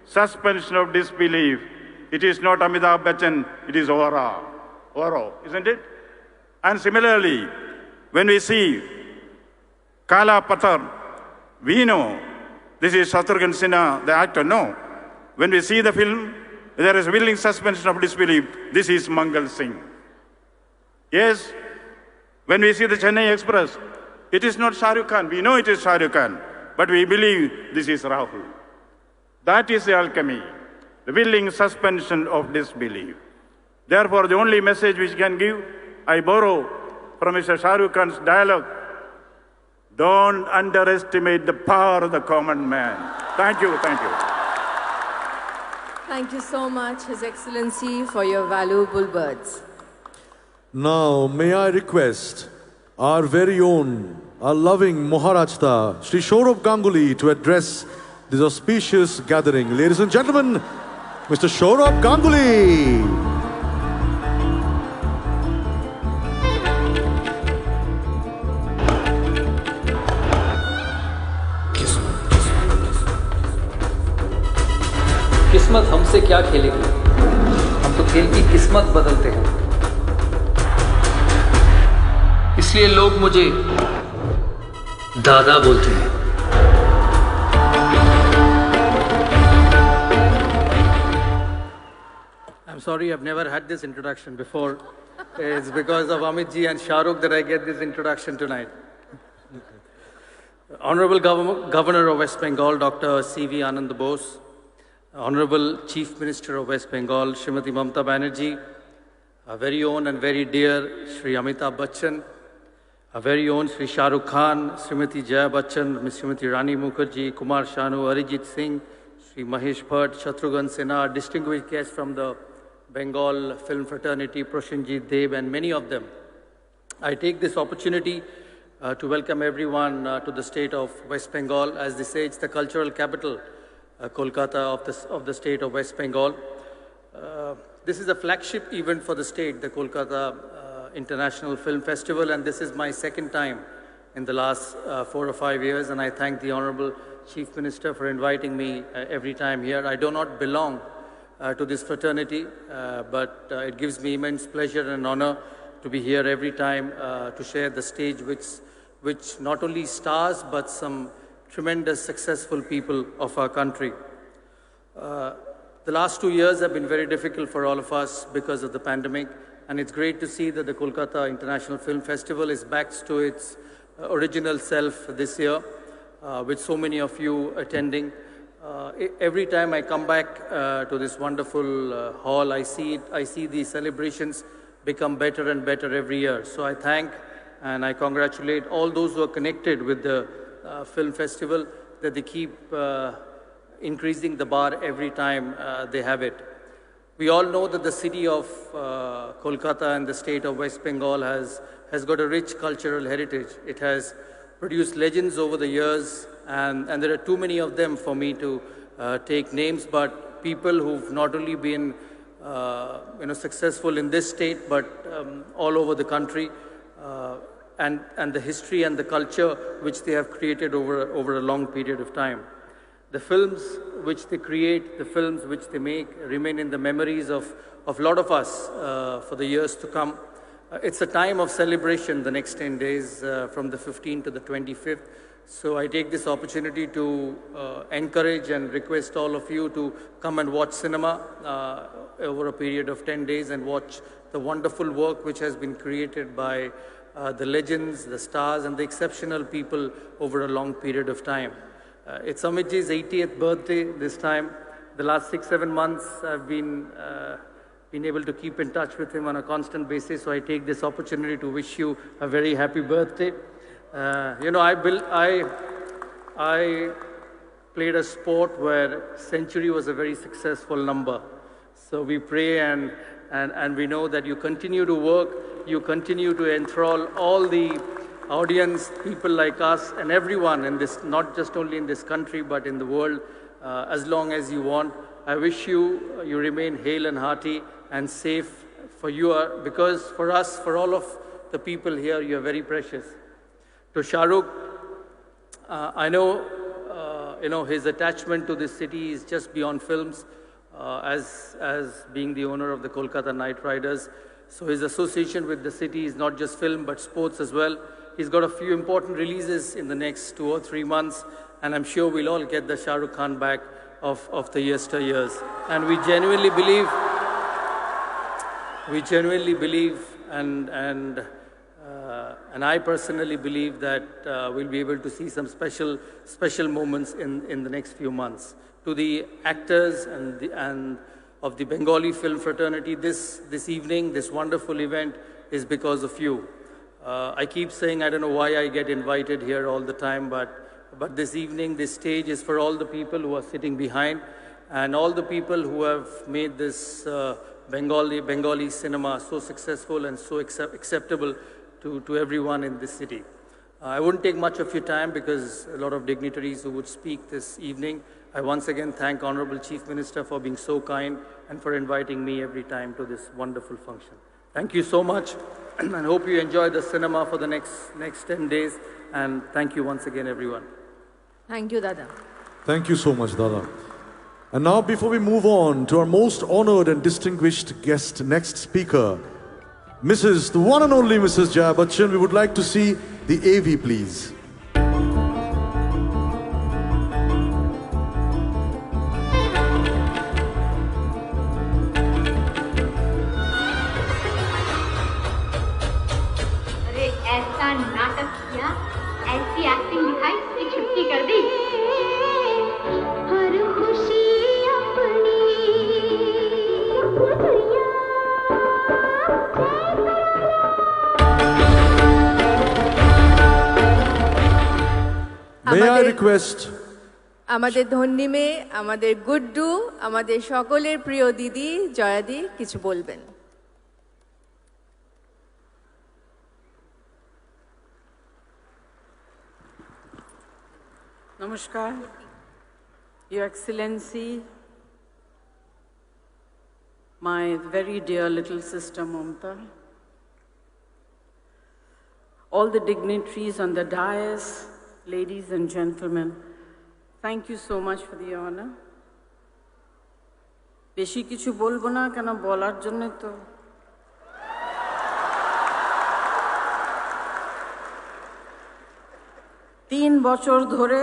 suspension of disbelief. It is not Amitabh Bachchan, it is Oro, isn't it? And similarly, when we see Kala Pathar, we know this is Shatrughan Sinha, the actor. No. When we see the film, there is willing suspension of disbelief. This is Mangal Singh. Yes, when we see the Chennai Express, it is not Shah Rukh Khan. We know it is Shah Rukh Khan, but we believe this is Rahul. That is the alchemy, the willing suspension of disbelief. Therefore, the only message which can give, I borrow from Mr. Shah Rukh Khan's dialogue, don't underestimate the power of the common man. Thank you, thank you. Thank you so much, His Excellency, for your valuable words. Now, may I request our very own, our loving Maharajta, Shri Saurabh Ganguly, to address this auspicious gathering. Ladies and gentlemen, Mr. Saurabh Ganguly. किस्मत हमसे क्या खेलेगी, हम तो खेल की किस्मत बदलते हैं। इसलिए लोग मुझे दादा बोलते हैं। I'm sorry, I've never had this introduction before. It's because of Amit ji and Shah Rukh that I get this introduction tonight. Honorable Governor of West Bengal, Dr. C.V. Anand Bose, Honorable Chief Minister of West Bengal, Srimati Mamata Banerjee, our very own and very dear Shri Amitabh Bachchan, our very own Shri Shah Rukh Khan, Srimati Jaya Bachchan, Ms. Srimati Rani Mukherjee, Kumar Sanu, Arijit Singh, Shri Mahesh Bhatt, Shatrughan Sinha, distinguished guests from the Bengal film fraternity, Proshenjit Deb, and many of them. I take this opportunity to welcome everyone to the state of West Bengal. As they say, it's the cultural capital, Kolkata of the state of West Bengal. This is a flagship event for the state, the Kolkata International Film Festival, and this is my second time in the last 4 or 5 years, and I thank the Honorable Chief Minister for inviting me every time here. I do not belong to this fraternity, but it gives me immense pleasure and honor to be here every time to share the stage which not only stars but some tremendous successful people of our country. The last 2 years have been very difficult for all of us because of the pandemic, and it's great to see that the Kolkata International Film Festival is back to its original self this year, with so many of you attending. Every time I come back to this wonderful hall, I see the celebrations become better and better every year. So I thank and I congratulate all those who are connected with the film festival, that they keep increasing the bar every time they have it. We all know that the city of Kolkata and the state of West Bengal has got a rich cultural heritage. It has produced legends over the years, and there are too many of them for me to take names, but people who've not only been successful in this state, but all over the country, and the history and the culture which they have created over a long period of time. The films which they create, the films which they make, remain in the memories of a lot of us for the years to come. It's a time of celebration the next 10 days, from the 15th to the 25th. So I take this opportunity to encourage and request all of you to come and watch cinema over a period of 10 days and watch the wonderful work which has been created by the legends, the stars, and the exceptional people over a long period of time. It's Amitji's 80th birthday this time. The last 6-7 months I've been able to keep in touch with him on a constant basis, so I take this opportunity to wish you a very happy birthday. I played a sport where century was a very successful number. So we pray and we know that you continue to work, you continue to enthrall all the audience, people like us and everyone in this, not just only in this country, but in the world, as long as you want. I wish you remain hale and hearty and safe for you, because for us, for all of the people here, you are very precious. To Shahrukh, I know, his attachment to this city is just beyond films, as being the owner of the Kolkata Knight Riders. So his association with the city is not just film, but sports as well. He's got a few important releases in the next 2 or 3 months, and I'm sure we'll all get the Shah Rukh Khan back of the yesteryears. And we genuinely believe, and I personally believe that we'll be able to see some special moments in the next few months. To the actors and of the Bengali film fraternity, this evening, this wonderful event is because of you. I keep saying I don't know why I get invited here all the time, but this evening, this stage is for all the people who are sitting behind and all the people who have made this Bengali cinema so successful and so acceptable to everyone in this city. I wouldn't take much of your time because a lot of dignitaries who would speak this evening. I once again thank Honorable Chief Minister for being so kind and for inviting me every time to this wonderful function. Thank you so much, and I hope you enjoy the cinema for the next 10 days. And thank you once again, everyone. Thank you, Dada. Thank you so much, Dada. And now, before we move on to our most honored and distinguished guest, next speaker, the one and only Mrs. Jaya Bachchan, we would like to see the AV, please. আমাদের ধন্যী মেয়ে, আমাদের গুড্ডু, আমাদের সকলের প্রিয় দিদি জয়াদি কিছু বলবেন। নমস্কার, Your Excellency, my very dear little sister Mamta, all the dignitaries on the dais, ladies and gentlemen, thank you so much for the honor. বেশি কিছু বলবো না, কেন বলার জন্য তো তিন বছর ধরে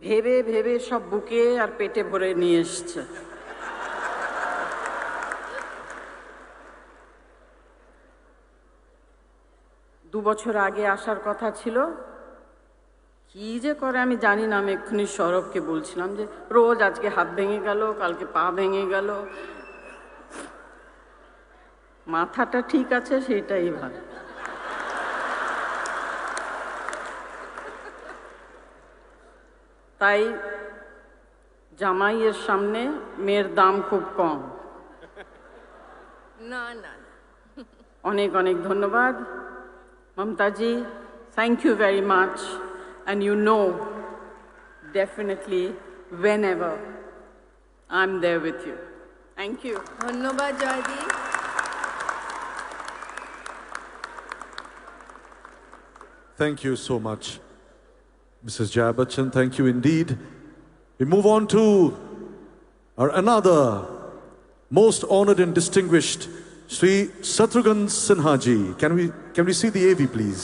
ভেবে ভেবে সব বুকে আর পেটে ভরে নিয়ে এসছে। দু বছর আগে আসার কথা ছিল, কি যে করে আমি জানি না। আমি এক্ষুনি সৌরভকে বলছিলাম যে রোজ আজকে হাত ভেঙে গেল, কালকে পা ভেঙে গেল, মাথাটা ঠিক আছে সেটাই ভালো। তাই জামাইয়ের সামনে মেয়ের দাম খুব কম। না না, অনেক অনেক ধন্যবাদ মমতাজি, thank you very much. And you know, definitely, whenever, I'm there with you. Thank you. ধন্যবাদ জয়দি। Thank you so much, Mrs. Jaya Bachchan. Thank you indeed. We move on to our another most honored and distinguished, Sri Shatrughan Sinha ji. Can we see the AV, please?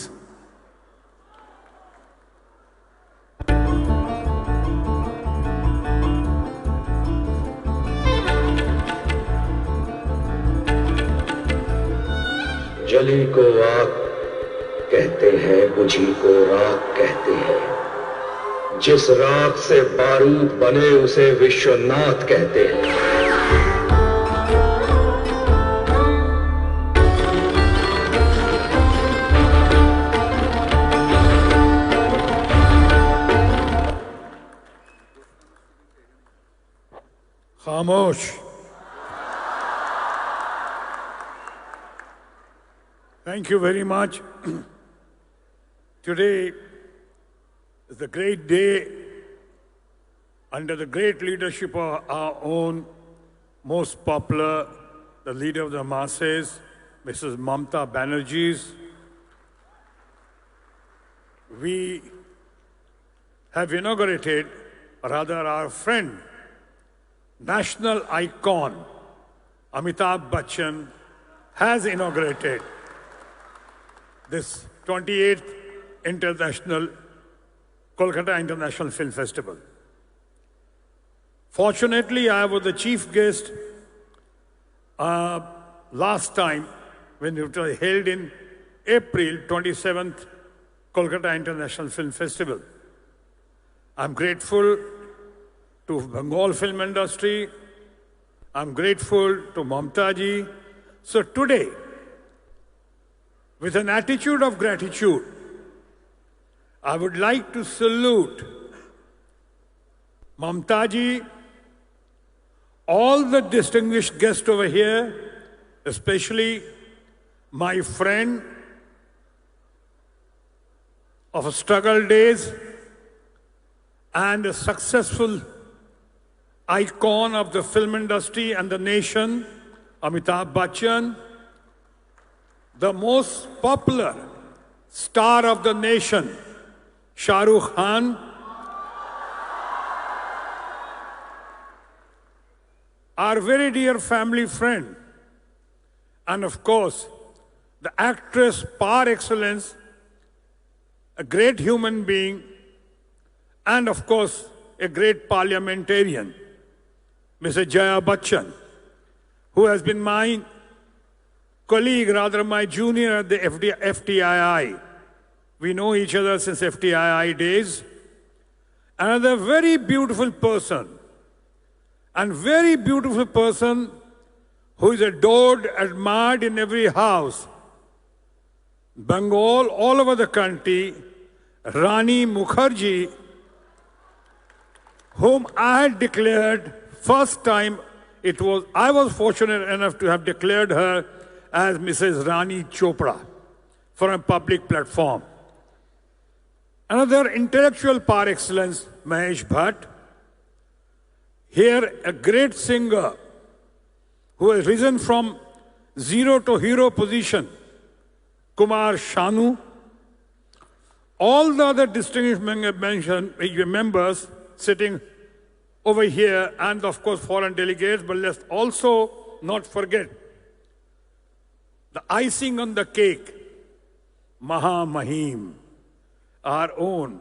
जली को आग कहते हैं, बुझी को राख कहते हैं, जिस राख से बारूद बने उसे विश्वनाथ कहते हैं। Khamosh. Thank you very much. Today is a great day under the great leadership of our own most popular, the leader of the masses, Mrs. Mamta Banerjee. We have inaugurated, or rather our friend, national icon, Amitabh Bachchan, has inaugurated this 28th Kolkata International Film Festival. Fortunately, I was the chief guest last time when it was held in April 27th Kolkata International Film Festival. I'm grateful to Bengal film industry. I'm grateful to Mamta ji. So today, with an attitude of gratitude, I would like to salute Mamta ji, all the distinguished guests over here, especially my friend of struggle days and a successful icon of the film industry and the nation, Amitabh Bachchan, the most popular star of the nation, Shah Rukh Khan, our very dear family friend, and of course, the actress par excellence, a great human being, and of course, a great parliamentarian, Mrs. Jaya Bachchan, who has been my colleague, rather my junior at the FTII. We know each other since FTII days. Another very beautiful person, and very beautiful person who is adored, admired in every house. Bengal, all over the country, Rani Mukherjee, whom I had declared first time, I was fortunate enough to have declared her as Mrs. Rani Chopra for a public platform. Another intellectual par excellence, Mahesh Bhatt. Here, a great singer who has risen from zero to hero position, Kumar Sanu. All the other distinguished members sitting over here, and of course foreign delegates, but let's also not forget the icing on the cake, Maha Mahim, our own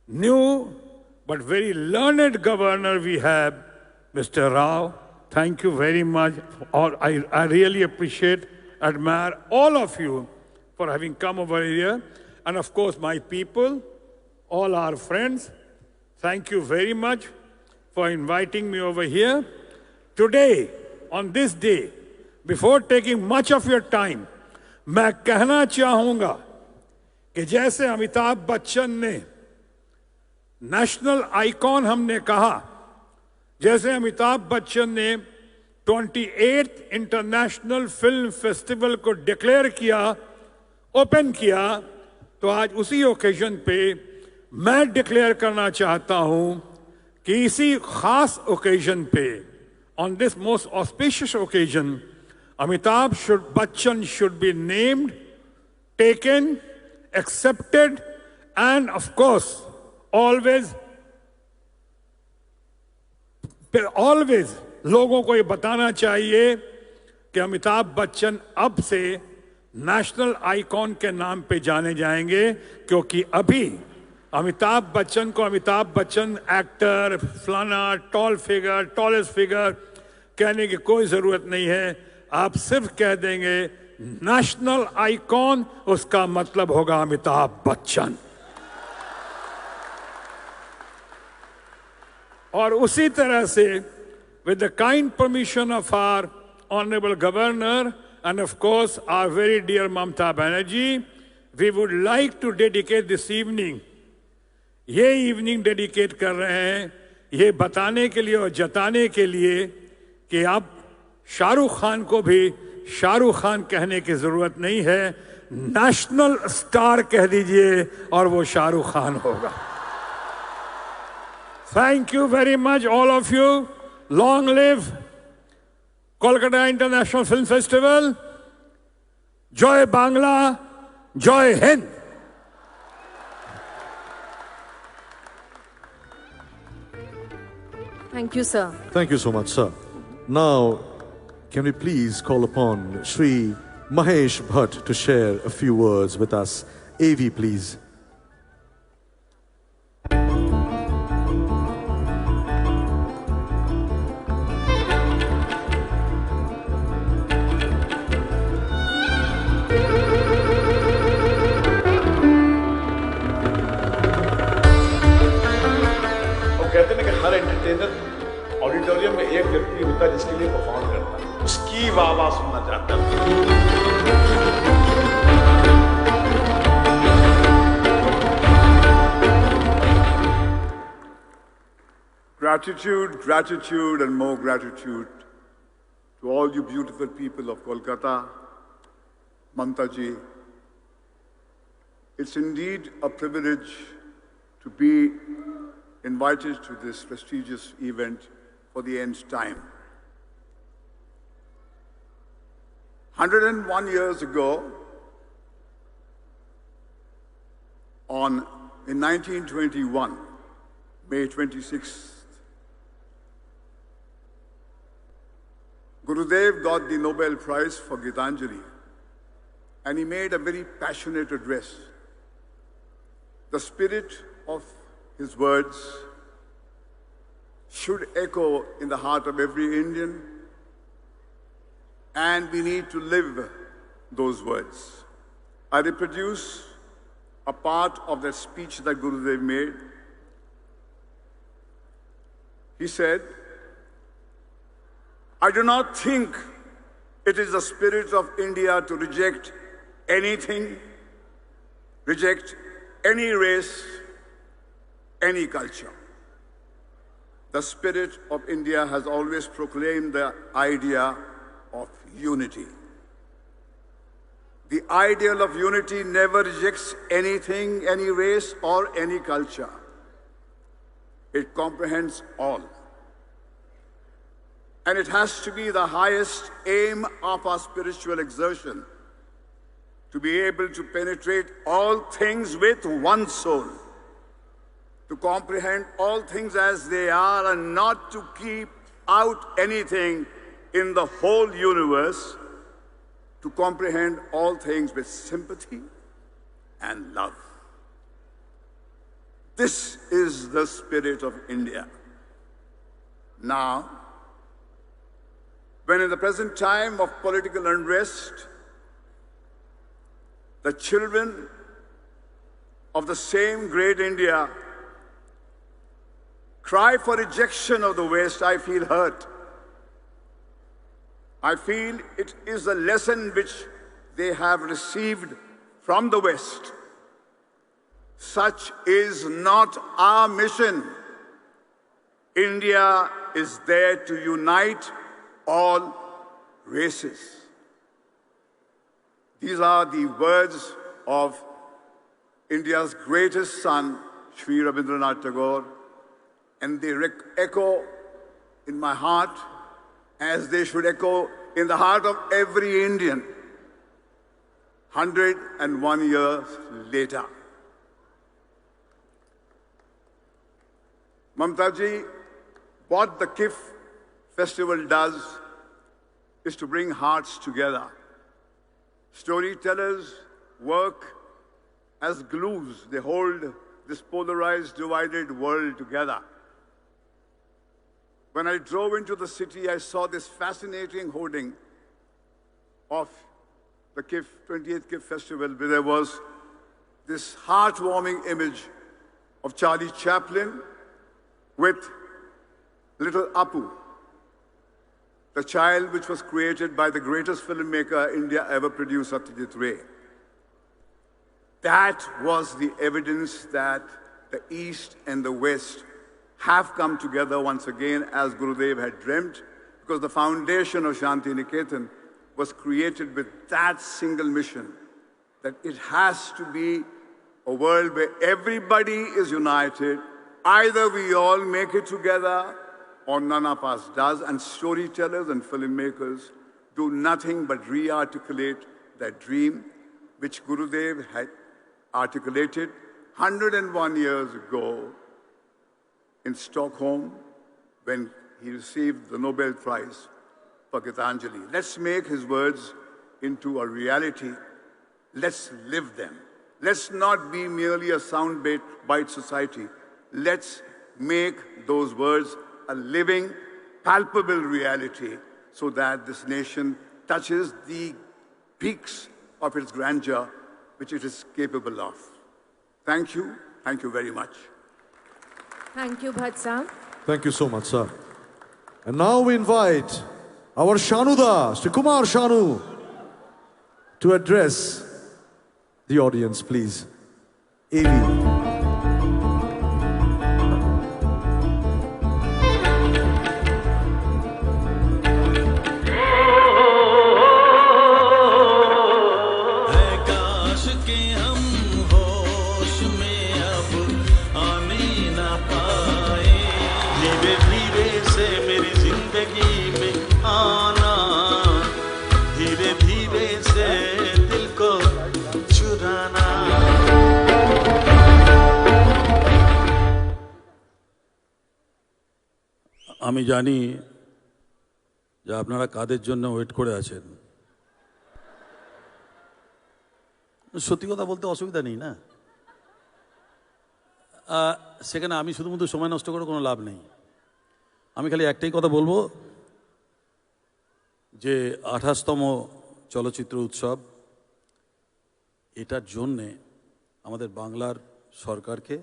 new but very learned governor we have, Mr. Rao. Thank you very much. I really appreciate, admire all of you for having come over here. And of course, my people, all our friends, thank you very much for inviting me over here. Today, on this day, before taking much of your time, मैं कहना चाहूँगा कि जैसे अमिताभ बच्चन ने national icon हमने कहा, जैसे अमिताभ बच्चन ने 28th इंटरनेशनल फिल्म फेस्टिवल को डिक्लेयर किया, ओपन किया, तो आज उसी ओकेजन पे मैं डिक्लेयर करना चाहता हूं कि इसी खास ओकेजन पे, on this most auspicious occasion, Amitabh Bachchan should be named, taken, accepted, and of course, always लोगों को ये बताना चाहिए कि अमिताभ बच्चन अब से नेशनल आइकॉन के नाम पे जाने जाएंगे, क्योंकि अभी अमिताभ बच्चन को अमिताभ बच्चन एक्टर, फलाना, टॉल फिगर, टॉलेस्ट फिगर कहने की कोई जरूरत नहीं है. आप सिर्फ कह देंगे नेशनल आइकॉन, उसका मतलब होगा अमिताभ बच्चन. और उसी तरह से, with the kind permission of our Honorable Governor and of course our very dear Mamta Banerjee, we would like to dedicate this evening, ये evening dedicate कर रहे हैं, ये बताने के लिए और जताने के लिए कि अब शाहरुख खान को भी शाहरुख खान कहने की जरूरत नहीं है, नेशनल स्टार कह दीजिए और वो शाहरुख खान होगा। Thank you very much all of you. Long live Kolkata international film festival. जय बांग्ला, जय Hind. Thank you, sir. Thank you so much, sir. Now, can we please call upon Shri Mahesh Bhatt to share a few words with us? AV, please. कहते हैं कि हर entertainer auditorium में एक व्यक्ति होता है जिसके लिए परफॉर्म करता है, उसकी वाह सुनना चाहता है। Gratitude, gratitude and more gratitude to all you beautiful people of Kolkata, Mamta ji. It's indeed a privilege to be invited to this prestigious event for the nth time. 101 years ago, in 1921, May 26th, Gurudev got the Nobel Prize for Gitanjali, and he made a very passionate address. The spirit of his words should echo in the heart of every Indian, and we need to live those words. I reproduce a part of that speech that Gurudev made. He said, I do not think it is the spirit of India to reject anything, reject any race, any culture. The spirit of India has always proclaimed the idea of unity. The ideal of unity never rejects anything, any race or any culture. It comprehends all. And it has to be the highest aim of our spiritual exertion, to be able to penetrate all things with one soul, to comprehend all things as they are and not to keep out anything in the whole universe, to comprehend all things with sympathy and love. This is the spirit of India. Now, when in the present time of political unrest, the children of the same great India cry for rejection of the West, I feel hurt. I feel it is a lesson which they have received from the West. Such is not our mission. India is there to unite all races. These are the words of India's greatest son, Shri Rabindranath Tagore, and they echo in my heart as they should echo in the heart of every Indian 101 years later. Mamta ji, what the KIFF festival does is to bring hearts together. Storytellers work as glues. They hold this polarized, divided world together. When I drove into the city, I saw this fascinating hoarding of the KIFF, 28th KIFF festival, where there was this heartwarming image of Charlie Chaplin with little Apu, the child which was created by the greatest filmmaker India ever produced, Satyajit Ray. That was the evidence that the East and the West have come together once again as Gurudev had dreamt, because the foundation of Shanti Niketan was created with that single mission, that it has to be a world where everybody is united. Either we all make it together or none of us does, and storytellers and filmmakers do nothing but re-articulate that dream which Gurudev had articulated 101 years ago in Stockholm when he received the Nobel Prize for Gitanjali. Let's make his words into a reality. Let's live them. Let's not be merely a soundbite society. Let's make those words a living, palpable reality so that this nation touches the peaks of its grandeur which it is capable of. Thank you. Thank you very much. Thank you, Bhatt. Thank you so much, sir. And now we invite our Shanuda, Sri Kumar Shanu, to address the audience, please. AV. আমি জানি যে আপনারা কাদের জন্য wait করে আছেন। সত্যি কথা বলতে অসুবিধা নেই না, সেখানে আমি শুধুমাত্র সময় নষ্ট করে কোনো লাভ নেই। আমি খালি একটাই কথা বলবো যে 28তম চলচ্চিত্র উৎসব, এটার জন্যে আমাদের বাংলার সরকারকে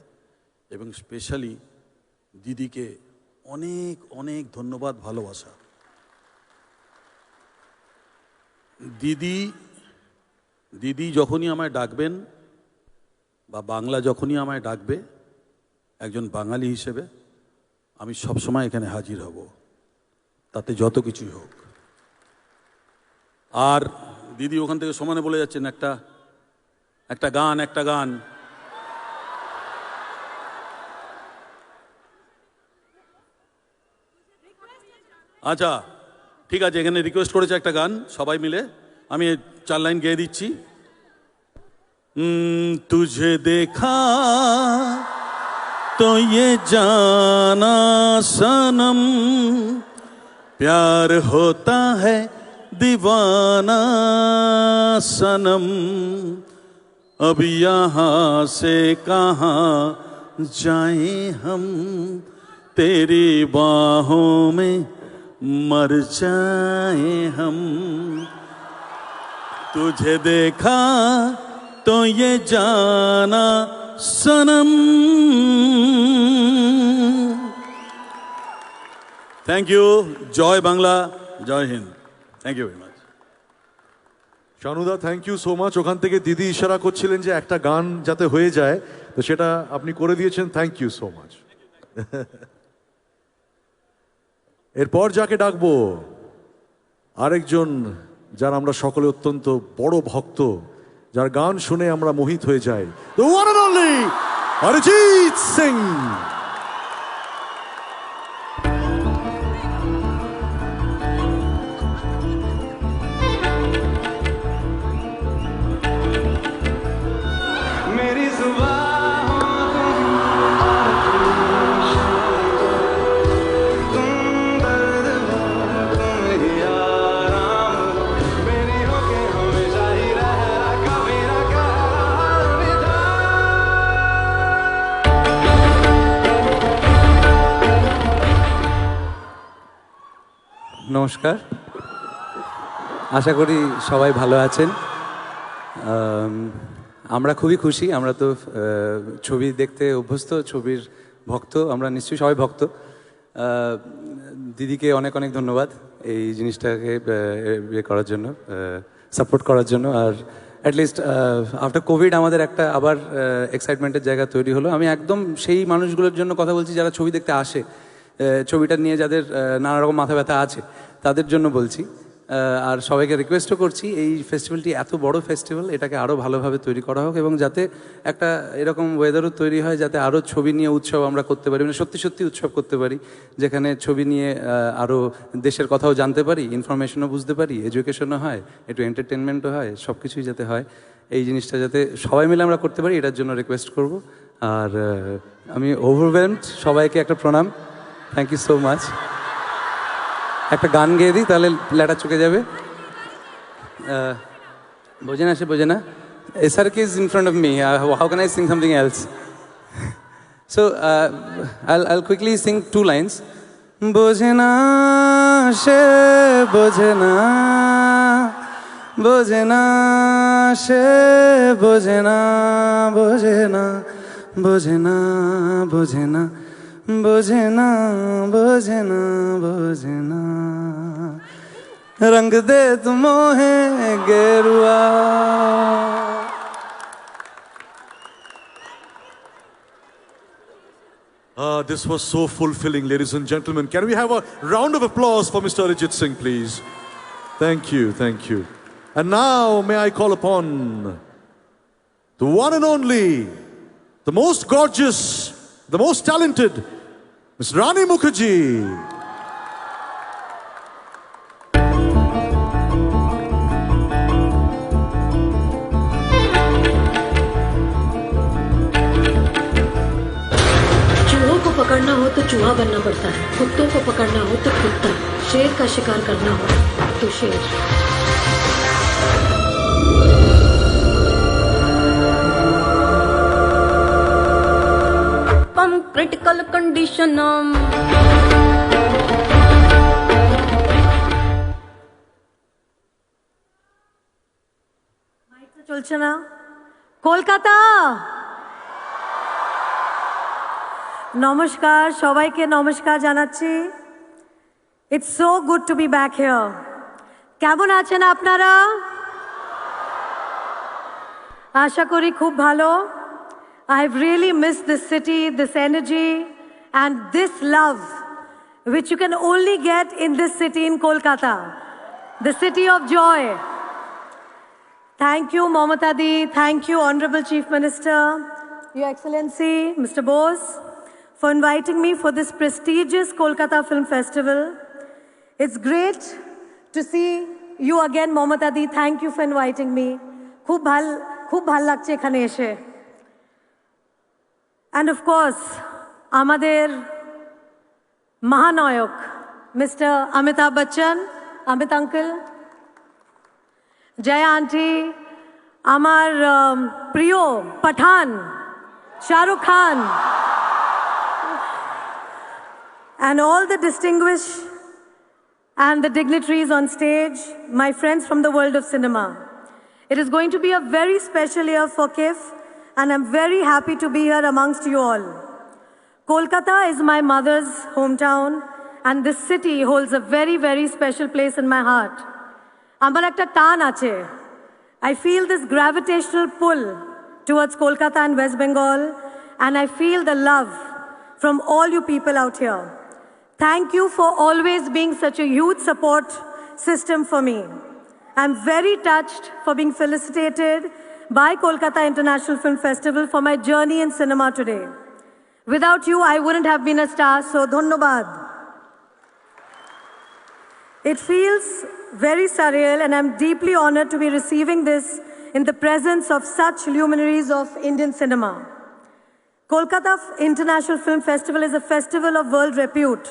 এবং স্পেশালি দিদিকে অনেক অনেক ধন্যবাদ, ভালোবাসা। দিদি যখনই আমায় ডাকবেন বা বাংলা যখনই আমায় ডাকবে, একজন বাঙালি হিসেবে আমি সবসময় এখানে হাজির হব, তাতে যত কিছুই হোক। আর দিদি ওখান থেকে সমানে বলে যাচ্ছেন একটা গান। আচ্ছা ঠিক আছে, এখানে রিকোয়েস্ট করেছে একটা গান, সবাই মিলে আমি 4 লাইন গেয়ে দিচ্ছি। तुझे देखा तो ये जाना सनम, प्यार होता है दीवाना सनम, अब यहाँ से कहाँ जाएं हम, तेरी बाहों में मर जाए हम। तुझे देखा तो ये जाना सनम। Thank you. जय बांग्ला, जय हिंद। थैंक यू वेरी माच। শানুদা, থ্যাংক ইউ সো মাচ। ওখান থেকে দিদি ইশারা করছিলেন যে একটা গান যাতে হয়ে যায়, তো সেটা আপনি করে দিয়েছেন। Thank you so much. এরপর যাকে ডাকবো, আরেকজন যার আমরা সকলে অত্যন্ত বড় ভক্ত, যার গান শুনে আমরা মোহিত হয়ে যাই, the one and only Arijit Singh. নমস্কার, আশা করি সবাই ভালো আছেন। আমরা খুবই খুশি, আমরা তো ছবি দেখতে অভ্যস্ত, ছবির ভক্ত, আমরা নিশ্চয়ই সবাই ভক্ত। দিদিকে অনেক অনেক ধন্যবাদ এই জিনিসটাকে ইয়ে করার জন্য, সাপোর্ট করার জন্য। আর অ্যাটলিস্ট আফটার কোভিড আমাদের একটা আবার এক্সাইটমেন্টের জায়গা তৈরি হলো। আমি একদম সেই মানুষগুলোর জন্য কথা বলছি যারা ছবি দেখতে আসে, ছবিটা নিয়ে যাদের নানা রকম মাথা ব্যথা আছে তাদের জন্য বলছি। আর সবাইকে রিকোয়েস্টও করছি, এই ফেস্টিভ্যালটি এত বড় ফেস্টিভ্যাল, এটাকে আরও ভালোভাবে তৈরি করা হোক এবং যাতে একটা এরকম ওয়েদারও তৈরি হয় যাতে আরও ছবি নিয়ে উৎসব আমরা করতে পারি, মানে সত্যি সত্যি উৎসব করতে পারি, যেখানে ছবি নিয়ে আরও দেশের কথাও জানতে পারি, ইনফরমেশনও বুঝতে পারি, এডুকেশনও হয়, একটু এন্টারটেনমেন্টও হয়, সব কিছুই যাতে হয়। এই জিনিসটা যাতে সবাই মিলে আমরা করতে পারি এটার জন্য রিকোয়েস্ট করব। আর আমি ওভারওয়েলমড, সবাইকে একটা প্রণাম, থ্যাংক ইউ সো মাচ। একটা গান গেয়ে দিই তাহলে লেটা চুকে যাবে। বোঝে না, সে বোঝে না। SRK is in front of me. How can I sing something else? So I'll quickly sing 2 lines. বোঝে না সে বোঝে না, বোঝে না সে বোঝে না, বোঝে না, বোঝে না, বোঝে না, বোঝে না, বোঝে না, বোঝে না, রঙ দে তু মোহে গেরুয়া। This was so fulfilling, ladies and gentlemen. Can we have a round of applause for Mr. Arijit Singh, please? Thank you, thank you. And now may I call upon the one and only, the most gorgeous, the most talented, Ms. Rani Mukherjee. चूहों को पकड़ना हो तो चूहा बनना पड़ता है, कुत्तों को पकड़ना हो तो कुत्ता, शेर का शिकार करना हो तो शेर। ক্রিটিক্যাল কন্ডিশন চলছে না। কলকাতা, নমস্কার, সবাইকে নমস্কার জানাচ্ছি। It's so good to be back here. কেমন আছেন আপনারা? আশা করি খুব ভালো। I've really missed this city, this energy, and this love, which you can only get in this city in Kolkata, the city of joy. Thank you, Mamata Di. Thank you, Honorable Chief Minister, Your Excellency, Mr. Bose, for inviting me for this prestigious Kolkata Film Festival. It's great to see you again, Mamata Di. Thank you for inviting me. Khub bhal lagche ekhane eshe. And of course, আমাদের মহানায়ক Mr. Amitabh Bachchan, Amit Uncle, Jaya Aunty, আমার প্রিয় পাঠান Shahrukh Khan, and all the distinguished and the dignitaries on stage, my friends from the world of cinema. It is going to be a very special year for KIFF, and I'm very happy to be here amongst you all. Kolkata is my mother's hometown, and this city holds a very, very special place in my heart. Amar ekta tan ache. I feel this gravitational pull towards Kolkata and West Bengal, and I feel the love from all you people out here. Thank you for always being such a huge support system for me. I'm very touched for being felicitated by Kolkata International Film Festival for my journey in cinema today. Without you, I wouldn't have been a star, so dhanyabad. It feels very surreal, and I'm deeply honored to be receiving this in the presence of such luminaries of Indian cinema. Kolkata International Film Festival is a festival of world repute.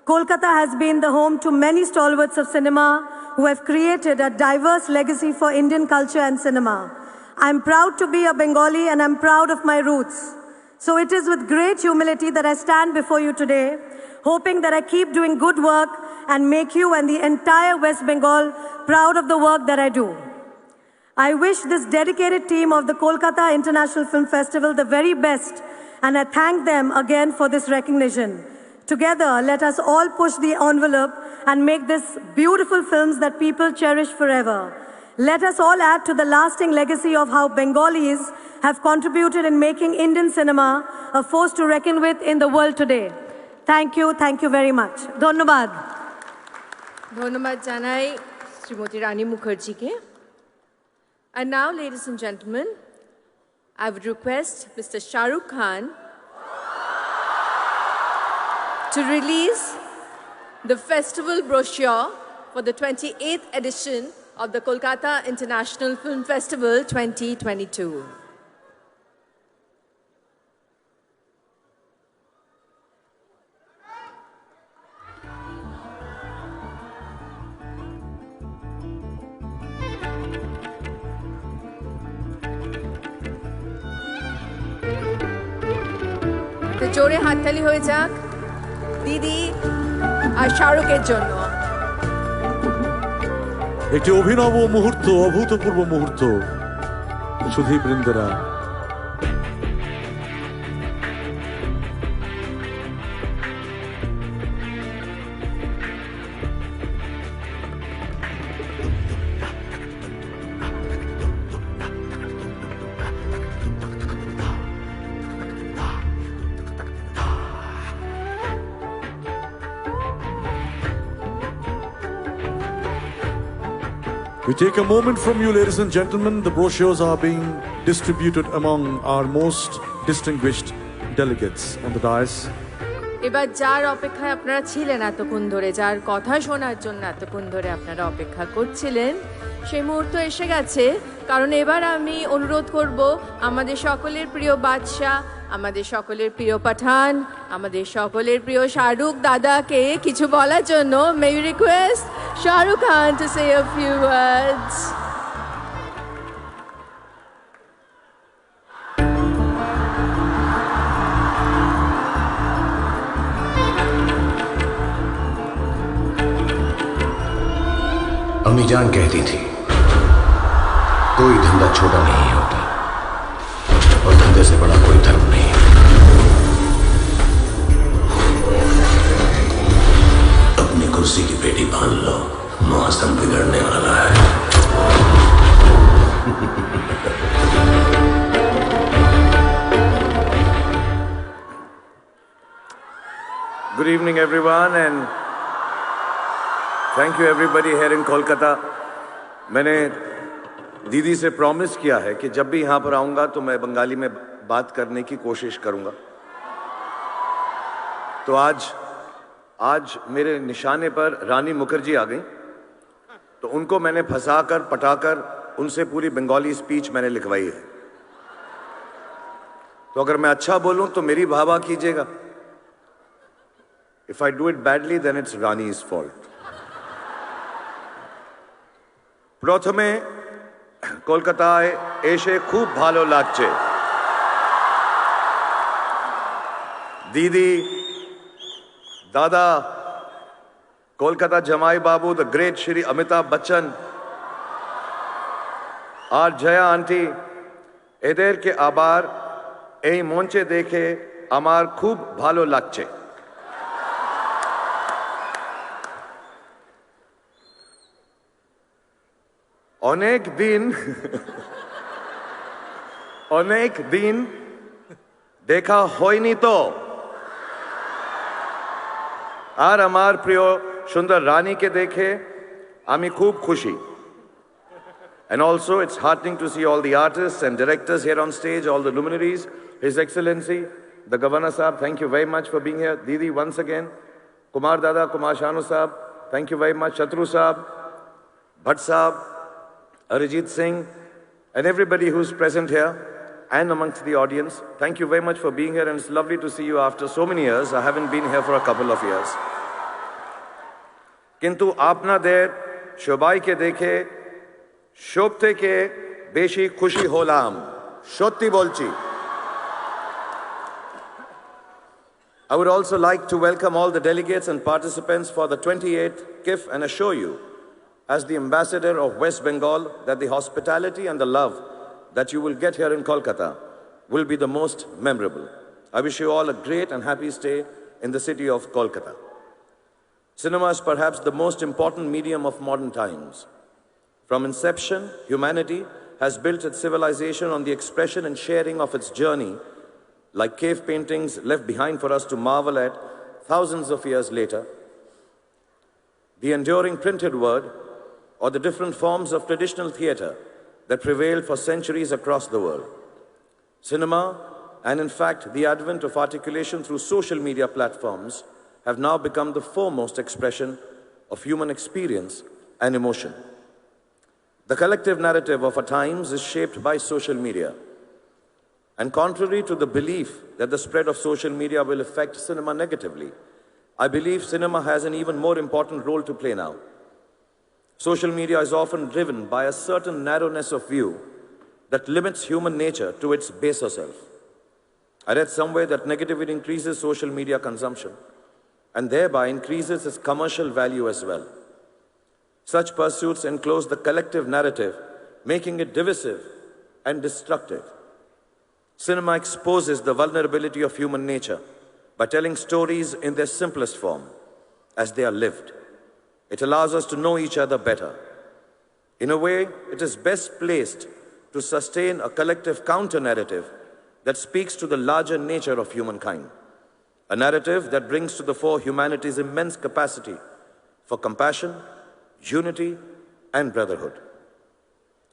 Kolkata has been the home to many stalwarts of cinema who have created a diverse legacy for Indian culture and cinema. I'm proud to be a Bengali, and I'm proud of my roots. So it is with great humility that I stand before you today, hoping that I keep doing good work and make you and the entire West Bengal proud of the work that I do. I wish this dedicated team of the Kolkata International Film Festival the very best, and I thank them again for this recognition. Together, let us all push the envelope and make this beautiful films that people cherish forever. Let us all add to the lasting legacy of how Bengalis have contributed in making Indian cinema a force to reckon with in the world today. Thank you very much. Dhonnobad. Dhonnobad janai Srimati Rani Mukherjee ke. And now, ladies and gentlemen, I would request Mr. Shah Rukh Khan to release the festival brochure for the 28th edition of the Kolkata International Film Festival 2022. তো জোরে হাততালি হয়ে যাক দিদি আর শাহরুখের জন্য। একটি অভিনব মুহূর্ত, অভূতপূর্ব মুহূর্ত সুধী বৃন্দেরা। We take a moment from you, ladies and gentlemen. The brochures are being distributed among our most distinguished delegates on the dais. এবার যার অপেক্ষায় আপনারা ছিলেন এতক্ষণ ধরে, যার কথা শোনার জন্য এতক্ষণ ধরে আপনারা অপেক্ষা করছিলেন, সেই মুহূর্ত এসে গেছে। কারণ এবার আমি অনুরোধ করব আমাদের সকলের প্রিয় বাদশাহ, আমাদের সকলের প্রিয় পাঠান, আমাদের সকলের প্রিয় শাহরুখ দাদাকে কিছু বলার জন্য। May you request Shahrukh Khan to say a few words. अम्मी जान कहती थी कोई धंधा छोटा नहीं होता और धंधे से बड़ा कोई धर्म नहीं। अपनी कुर्सी की पेटी बांध लो, मौसम बिगड़ने वाला है। Good evening everyone and thank you everybody here in Kolkata. मैंने दीदी से प्रॉमिस किया है कि जब भी यहाँ पर आऊँगा तो मैं बंगाली में बात करने की कोशिश करूँगा। तो आज मेरे निशाने पर रानी मुखर्जी आ गई, तो उनको मैंने फंसाकर पटाकर उनसे पूरी बंगाली स्पीच मैंने लिखवाई है। तो अगर मैं अच्छा बोलूँ तो मेरी वाहवाही कीजिएगा। If I do it badly, then it's Rani's fault. প্রথমে কলকাতায় এসে খুব ভালো লাগছে। দিদি, দাদা, কলকাতা জামাই বাবু, দ্য গ্রেট শ্রী অমিতাভ বচ্চন আর জয়া আন্টি, এদেরকে আবার এই মঞ্চে দেখে আমার খুব ভালো লাগছে। অনেক দিন দেখা হয়নি তো, আর আমার প্রিয় সুন্দর রানীকে দেখে আমি খুব খুশি। And also it's heartening to see all the artists and directors here on stage, all the luminaries. His Excellency, the Governor Sahab, thank you very much for being here. Didi, once again. Kumar Dada, Kumar Shanu Sahab, thank you very much. Chatru Sahab, Bhatt Sahab, Arijit Singh, and everybody who's present here and amongst the audience. Thank you very much for being here, and it's lovely to see you after so many years. I haven't been here for a couple of years. Kintu আপনাদের সবাইকে দেখে সব থেকে বেশি খুশি হলাম, সত্যি বলছি। I would also like to welcome all the delegates and participants for the 28th KIFF and assure you, as the ambassador of West Bengal, that the hospitality and the love that you will get here in Kolkata will be the most memorable. I wish you all a great and happy stay in the city of Kolkata. Cinema is perhaps the most important medium of modern times. From inception, humanity has built its civilization on the expression and sharing of its journey, like cave paintings left behind for us to marvel at thousands of years later. The enduring printed word, or the different forms of traditional theatre that prevailed for centuries across the world. Cinema, and in fact the advent of articulation through social media platforms, have now become the foremost expression of human experience and emotion. The collective narrative of our times is shaped by social media. And contrary to the belief that the spread of social media will affect cinema negatively, I believe cinema has an even more important role to play now. Social media is often driven by a certain narrowness of view that limits human nature to its baser self. I read somewhere that negativity increases social media consumption and thereby increases its commercial value as well. Such pursuits enclose the collective narrative, making it divisive and destructive. Cinema exposes the vulnerability of human nature by telling stories in their simplest form, as they are lived. It allows us to know each other better. In a way, it is best placed to sustain a collective counter-narrative that speaks to the larger nature of humankind. A narrative that brings to the fore humanity's immense capacity for compassion, unity, and brotherhood.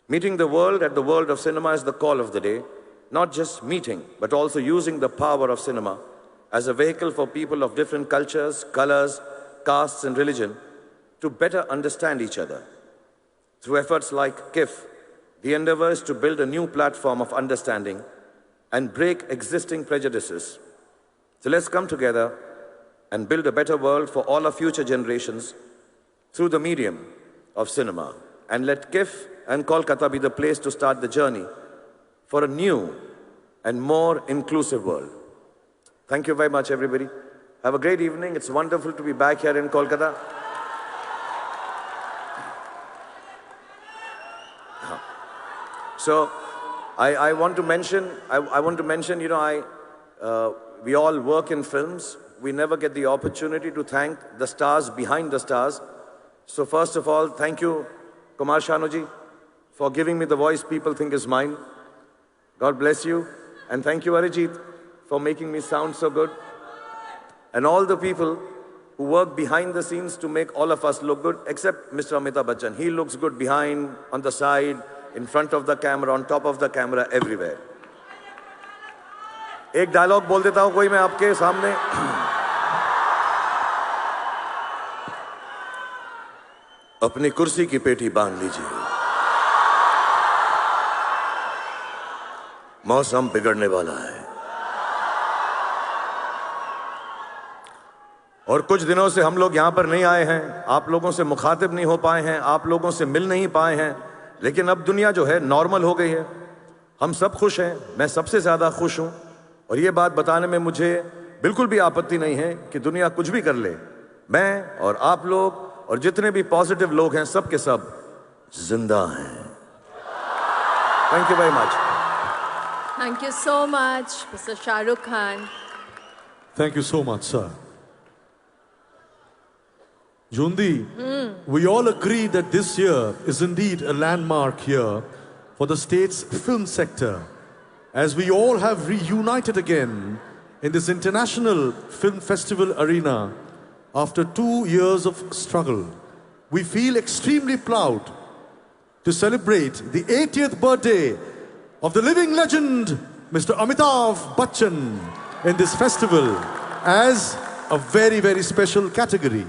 Meeting the world at the world of cinema is the call of the day, not just meeting, but also using the power of cinema as a vehicle for people of different cultures, colors, castes, and religion to better understand each other. Through efforts like KIFF, the endeavor is to build a new platform of understanding and break existing prejudices. So let's come together and build a better world for all our future generations through the medium of cinema. And let KIFF and Kolkata be the place to start the journey for a new and more inclusive world. Thank you very much, everybody. Have a great evening. It's wonderful to be back here in Kolkata. So, I want to mention, we all work in films. We never get the opportunity to thank the stars behind the stars. So first of all, thank you, Kumar Shanuji, for giving me the voice people think is mine. God bless you. And thank you, Arijit, for making me sound so good. And all the people who work behind the scenes to make all of us look good, except Mr. Amitabh Bachchan. He looks good behind, on the side, in front of the camera, on top of the camera, everywhere. एक dialogue बोल देता हूं कोई मैं आपके सामने. अपनी कुर्सी की पेटी बांध लीजिए. मौसम बिगड़ने वाला है. और कुछ दिनों से हम लोग यहां पर नहीं आए हैं, आप लोगों से मुखातिब नहीं हो पाए हैं, आप लोगों से मिल नहीं पाए हैं, लेकिन अब दुनिया जो है नॉर्मल हो गई है. हम सब खुश हैं, मैं सबसे ज्यादा खुश हूं. और ये बात बताने में मुझे बिल्कुल भी आपत्ति नहीं है कि दुनिया कुछ भी कर ले, मैं और आप लोग और जितने भी पॉजिटिव लोग हैं सब के सब जिंदा हैं. Thank you very much. Thank you so much, Mr. Shah Rukh Khan. Thank you so much, sir. Jundi, we all agree that this year is indeed a landmark year for the state's film sector, as we all have reunited again in this international film festival arena after 2 years of struggle. We feel extremely proud to celebrate the 80th birthday of the living legend, Mr. Amitabh Bachchan, in this festival as a very, very special category.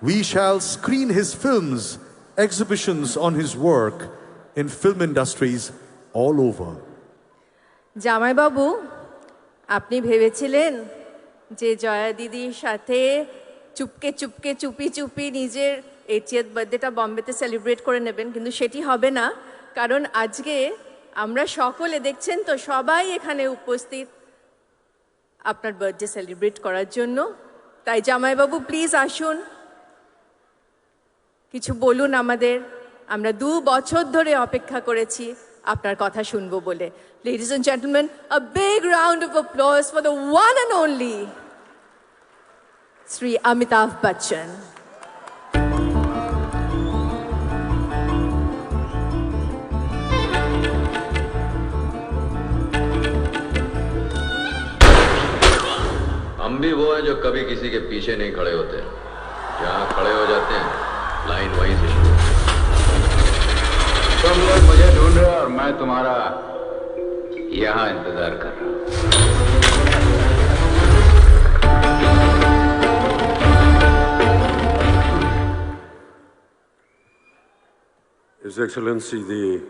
We shall screen his films, exhibitions on his work in film industries all over. জামাই বাবু, আপনি ভেবেছিলেন যে জয়া দিদির সাথে চুপকে চুপকে চুপি চুপি নিজের 80th বার্থডেটা বম্বেতে celebrate করে নেবেন, কিন্তু সেটি হবে না, কারণ আজকে আমরা সকলে দেখছেন তো সবাই এখানে উপস্থিত আপনার বার্থডে সেলিব্রেট করার জন্য. তাই জামাই বাবু প্লিজ আসুন, কিছু বলুন আমাদের. আমরা 2 বছর ধরে অপেক্ষা করেছি আপনার কথা শুনবো বলে. Ladies and gentlemen, a big round of applause for the one and only Sri Amitabh Bachchan. हम भी वो हैं जो कभी किसी के पीछे नहीं खड़े होते, जहाँ खड़े हो जाते हैं लाइन वहीं से शुरू। तुम लोग मुझे ढूंढ रहे हो और मैं तुम्हारा यहाँ इंतजार कर रहा हूँ। His Excellency the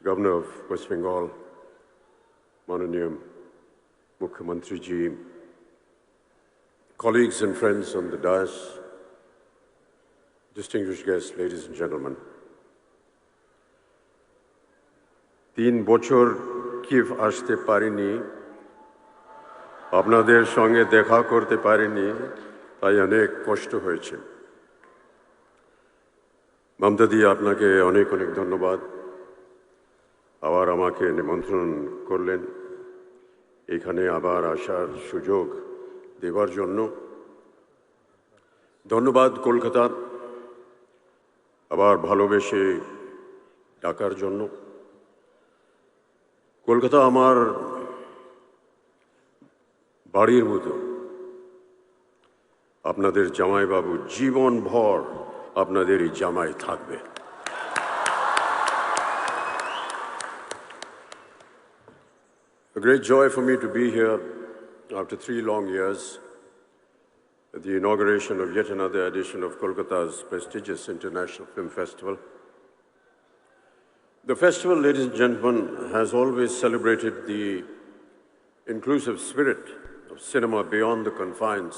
Governor of West Bengal, Mananiya Mukhyamantri Ji, colleagues and friends on the dais, distinguished guests, ladies and gentlemen. 3 বছর কিফ আসতে পারিনি, আপনাদের সঙ্গে দেখা করতে পারিনি, তাই অনেক কষ্ট হয়েছে। মমতা দি, আপনাকে অনেক অনেক ধন্যবাদ। আবার আমাকে নিমন্ত্রণ করলেন এখানে আবার আসার সুযোগ দেবার জন্য। ধন্যবাদ কলকাতা আবার ভালোবেসে ডাকার জন্য। কলকাতা আমার বাড়ির মতো। আপনাদের জামাইবাবু জীবনভর আপনাদের এই জামাই থাকবে। A great joy for me to be here after 3 long years at the inauguration of yet another edition of Kolkata's prestigious International Film Festival. The festival, ladies and gentlemen, has always celebrated the inclusive spirit of cinema beyond the confines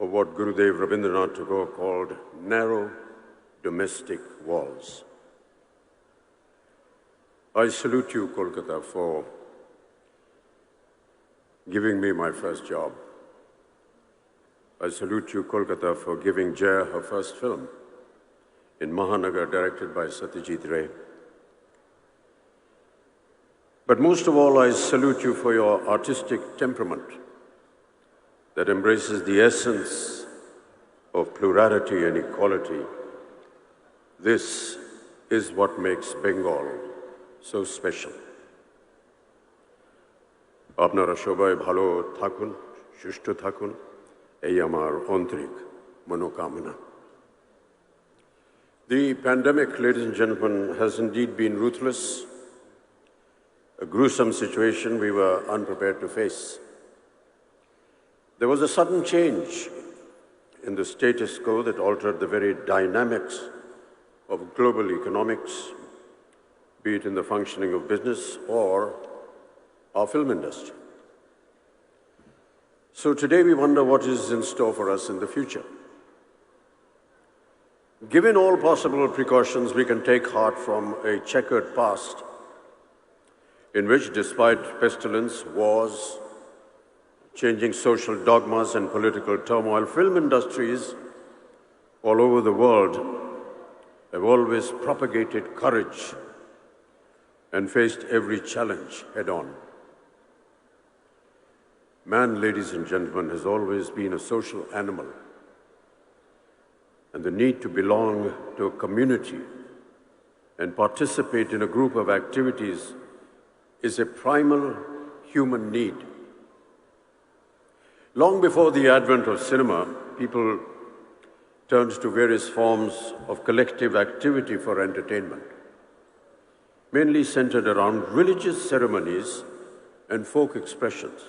of what Gurudev Rabindranath Tagore called narrow domestic walls. I salute you, Kolkata, for giving me my first job. I salute you, Kolkata, for giving Jaya her first film in Mahanagar, directed by Satyajit Ray. But most of all, I salute you for your artistic temperament that embraces the essence of plurality and equality. This is what makes Bengal so special. আপনারা সবাই ভালো থাকুন, সুস্থ থাকুন, এই আমার আন্তরিক মনোকামনা। The pandemic, ladies and gentlemen, has indeed been ruthless, a gruesome situation we were unprepared to face. There was a sudden change in the status quo that altered the very dynamics of global economics, be it in the functioning of business or our film industry. So today we wonder what is in store for us in the future. Given all possible precautions, we can take heart from a checkered past in which, despite pestilence, wars, changing social dogmas and political turmoil, film industries all over the world have always propagated courage and faced every challenge head-on. Man, ladies and gentlemen, has always been a social animal, and the need to belong to a community and participate in a group of activities is a primal human need. Long before the advent of cinema, people turned to various forms of collective activity for entertainment, mainly centered around religious ceremonies and folk expressions.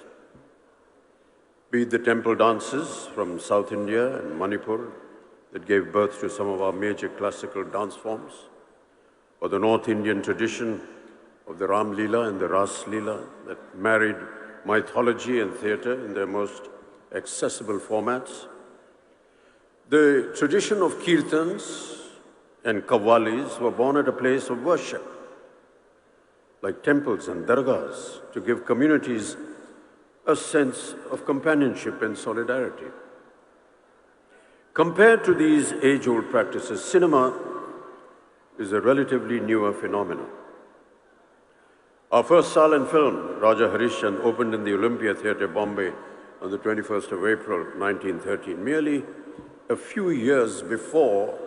Be it the temple dances from South India and Manipur that gave birth to some of our major classical dance forms, or the North Indian tradition of the Ram Leela and the Ras Leela that married mythology and theatre in their most accessible formats. The tradition of kirtans and qawwalis were born at a place of worship, like temples and dargahs, to give communities a sense of companionship and solidarity. Compared to these age-old practices, cinema is a relatively newer phenomenon. Our first silent film, Raja Harishchandra, opened in the Olympia Theatre, Bombay, on the 21st of April, 1913, merely a few years before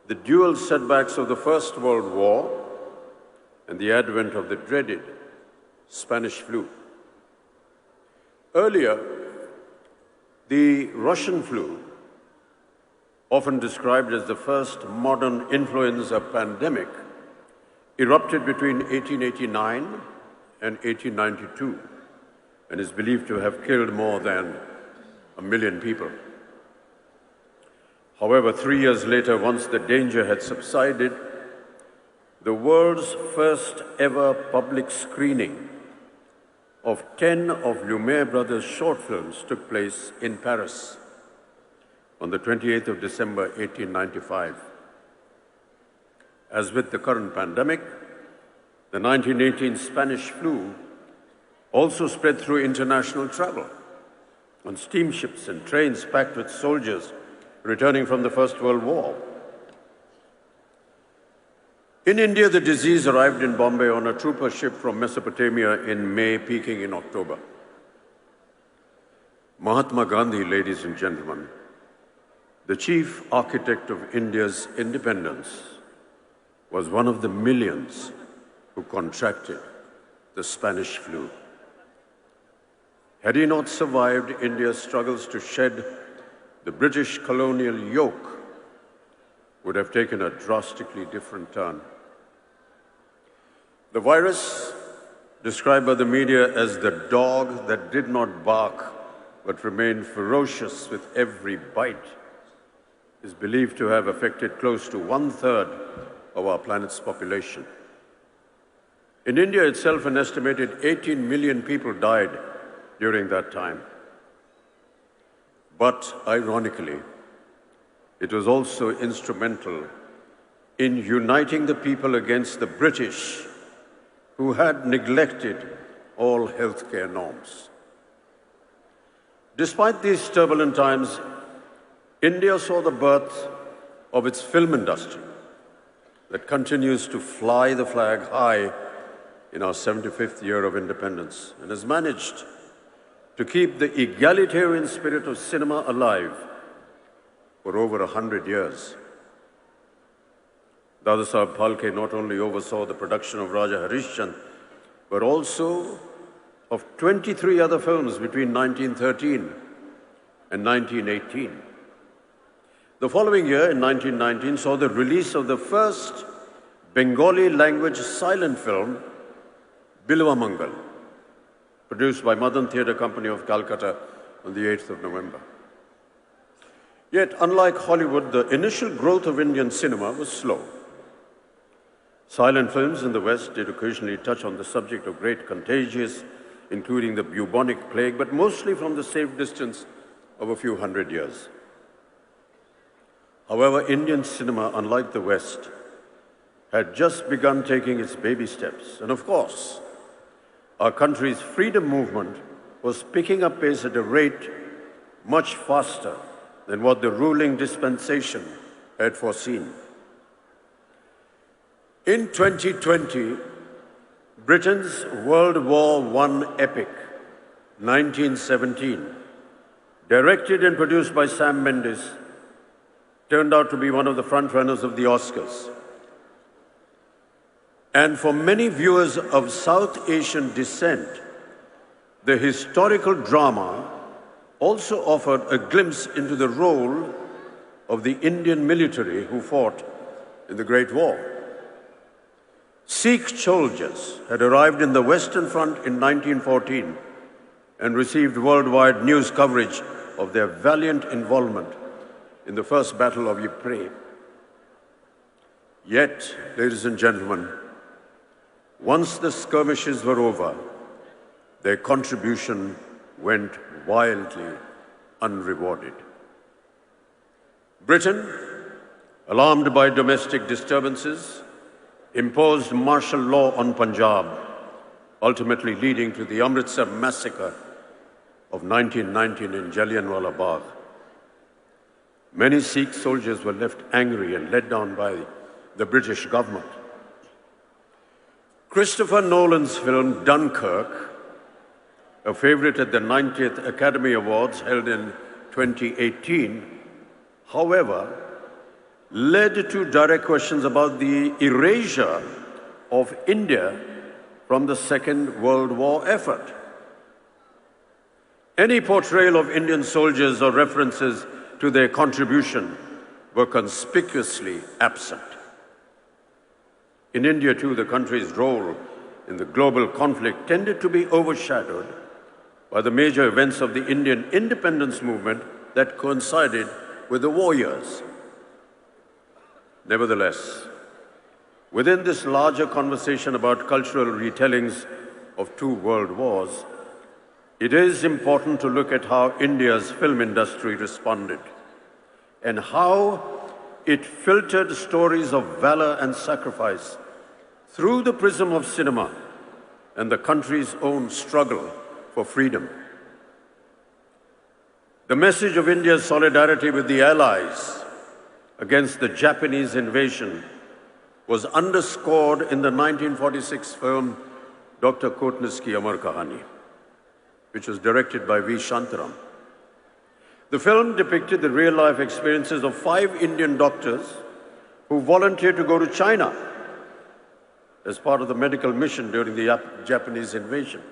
the dual setbacks of the First World War and the advent of the dreaded Spanish flu. Earlier, the Russian flu, often described as the first modern influenza pandemic, erupted between 1889 and 1892 and is believed to have killed more than 1 million people. However, 3 years later, once the danger had subsided, the world's first ever public screening of 10 of Lumiere brothers' short films took place in Paris on the 28th of December, 1895. As with the current pandemic, the 1918 Spanish flu also spread through international travel on steamships and trains packed with soldiers returning from the First World War. In India, the disease arrived in Bombay on a trooper ship from Mesopotamia in May, peaking in October. Mahatma Gandhi, ladies and gentlemen, the chief architect of India's independence, was one of the millions who contracted the Spanish flu. Had he not survived India's struggles to shed the British colonial yoke, would have taken a drastically different turn. The virus, described by the media as the dog that did not bark but remained ferocious with every bite, is believed to have affected close to 1/3 of our planet's population. In India itself, an estimated 18 million people died during that time. But ironically, it was also instrumental in uniting the people against the British, who had neglected all healthcare norms. Despite these turbulent times, India saw the birth of its film industry that continues to fly the flag high in our 75th year of independence and has managed to keep the egalitarian spirit of cinema alive for over 100 years. Dada Saheb Phalke not only oversaw the production of Raja Harishchandra, but also of 23 other films between 1913 and 1918. The following year, in 1919, saw the release of the first Bengali language silent film, Bilwa Mangal, produced by Madan Theatre Company of Calcutta on the 8th of November. Yet, unlike Hollywood, the initial growth of Indian cinema was slow. Silent films in the West did occasionally touch on the subject of great contagious, including the bubonic plague, but mostly from the safe distance of a few hundred years. However, Indian cinema, unlike the West, had just begun taking its baby steps. And of course, our country's freedom movement was picking up pace at a rate much faster than what the ruling dispensation had foreseen. In 2020, Britain's World War I epic, 1917, directed and produced by Sam Mendes, turned out to be one of the frontrunners of the Oscars. And for many viewers of South Asian descent, the historical drama also offered a glimpse into the role of the Indian military who fought in the Great War. Sikh soldiers had arrived in the Western Front in 1914 and received worldwide news coverage of their valiant involvement in the First Battle of Ypres. Yet, ladies and gentlemen, once the skirmishes were over, their contribution went wildly unrewarded. Britain, alarmed by domestic disturbances, imposed martial law on Punjab, ultimately leading to the Amritsar massacre of 1919 in Jallianwala Bagh. Many Sikh soldiers were left angry and let down by the British government. Christopher Nolan's film Dunkirk, a favorite at the 90th Academy Awards held in 2018, however, led to direct questions about the erasure of India from the Second World War effort. Any portrayal of Indian soldiers or references to their contribution were conspicuously absent. In India, too, the country's role in the global conflict tended to be overshadowed by the major events of the Indian independence movement that coincided with the war years. Nevertheless, within this larger conversation about cultural retellings of two world wars, it is important to look at how India's film industry responded and how it filtered stories of valor and sacrifice through the prism of cinema and the country's own struggle for freedom. The message of India's solidarity with the Allies against the Japanese invasion was underscored in the 1946 film Dr. Kotnis Ki Amar Kahani, which was directed by V. Shantaram. The film depicted the real-life experiences of 5 Indian doctors who volunteered to go to China as part of the medical mission during the Japanese invasion.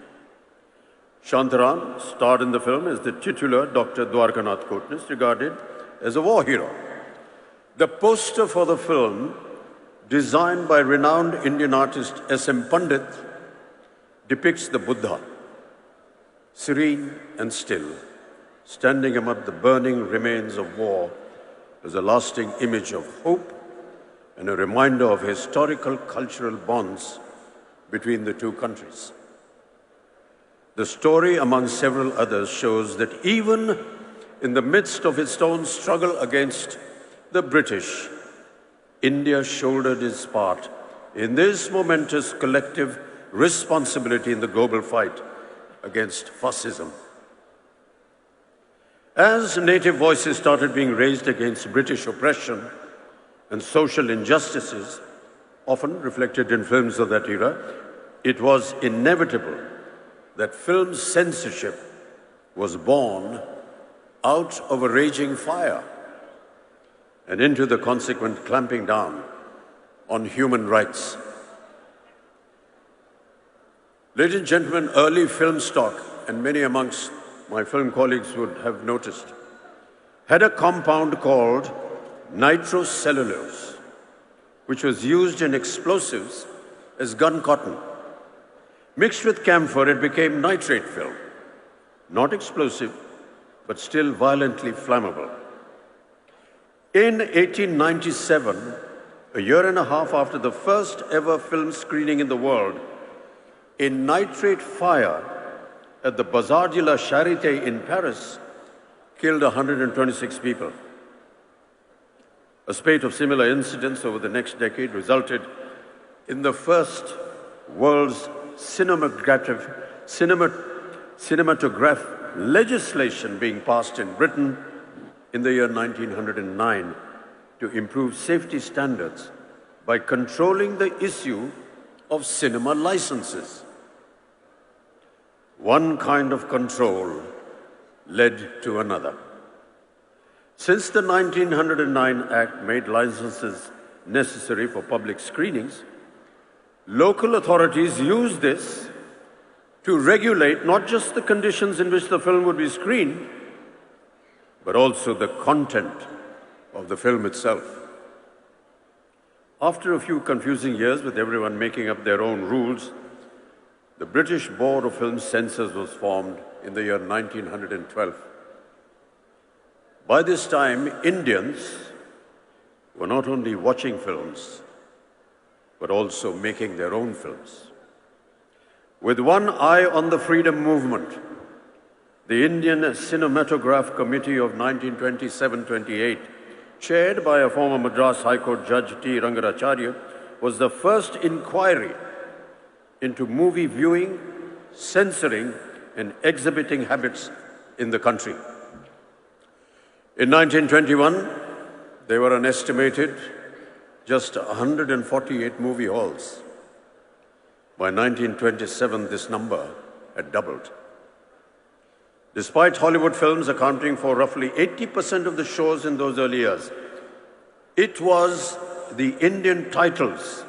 Shantaram starred in the film as the titular Dr. Dwarkanath Kotnis, regarded as a war hero. The poster for the film, designed by renowned Indian artist S.M. Pandit, depicts the Buddha, serene and still, standing amid the burning remains of war as a lasting image of hope and a reminder of historical cultural bonds between the two countries. The story, among several others, shows that even in the midst of its own struggle against the British, India shouldered its part in this momentous collective responsibility in the global fight against fascism. As native voices started being raised against British oppression and social injustices, often reflected in films of that era, it was inevitable that film censorship was born out of a raging fire and into the consequent clamping down on human rights. Ladies and gentlemen, early film stock, and many amongst my film colleagues would have noticed, had a compound called nitrocellulose, which was used in explosives as gun cotton. Mixed with camphor, it became nitrate film, not explosive, but still violently flammable. In 1897, a year and a half after the first ever film screening in the world, a nitrate fire at the Bazar de la Charité in Paris killed 126 people. A spate of similar incidents over the next decade resulted in the first world's cinematograph legislation being passed in Britain in the year 1909 to improve safety standards by controlling the issue of cinema licenses. One kind of control led to another. Since the 1909 Act made licenses necessary for public screenings, local authorities used this to regulate not just the conditions in which the film would be screened, but also the content of the film itself. After a few confusing years with everyone making up their own rules, the British Board of Film Censors was formed in the year 1912. By this time, Indians were not only watching films, but also making their own films. With one eye on the freedom movement, the Indian Cinematograph Committee of 1927-28, chaired by a former Madras High Court Judge T. Rangaracharya, was the first inquiry into movie viewing, censoring, and exhibiting habits in the country. In 1921, there were an estimated just 148 movie halls. By 1927, this number had doubled. Despite Hollywood films accounting for roughly 80% of the shows in those early years, it was the Indian titles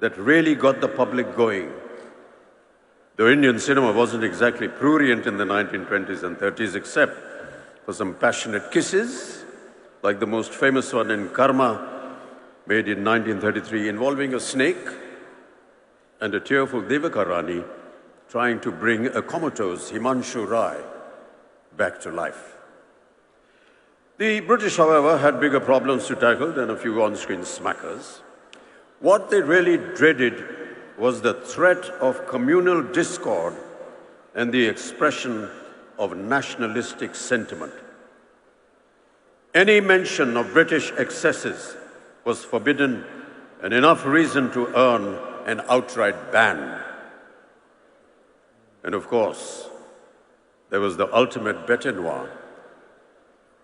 that really got the public going. Though Indian cinema wasn't exactly prurient in the 1920s and 30s, except for some passionate kisses, like the most famous one in Karma, made in 1933, involving a snake and a tearful Devaka Rani trying to bring a comatose Himanshu Rai back to life. The British, however, had bigger problems to tackle than a few on-screen smackers. What they really dreaded was the threat of communal discord and the expression of nationalistic sentiment. Any mention of British excesses was forbidden, and enough reason to earn an outright ban. And of course, there was the ultimate bête noire,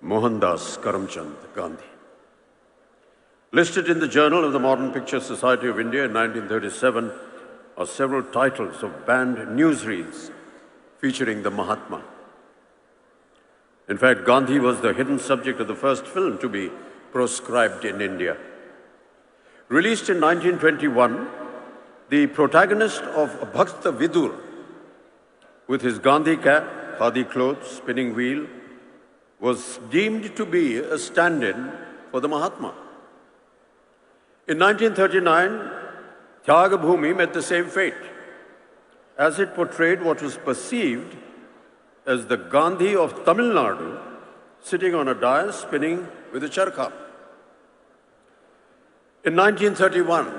Mohandas Karamchand Gandhi. Listed in the Journal of the Modern Picture Society of India in 1937 are several titles of banned newsreels featuring the Mahatma. In fact, Gandhi was the hidden subject of the first film to be proscribed in India. Released in 1921, the protagonist of Bhakta Vidur, with his Gandhi cap, khadi clothes, spinning wheel, was deemed to be a stand-in for the Mahatma. In 1939, Tyag Bhumi met the same fate, as it portrayed what was perceived as the Gandhi of Tamil Nadu sitting on a dais spinning with a charkha. In 1931,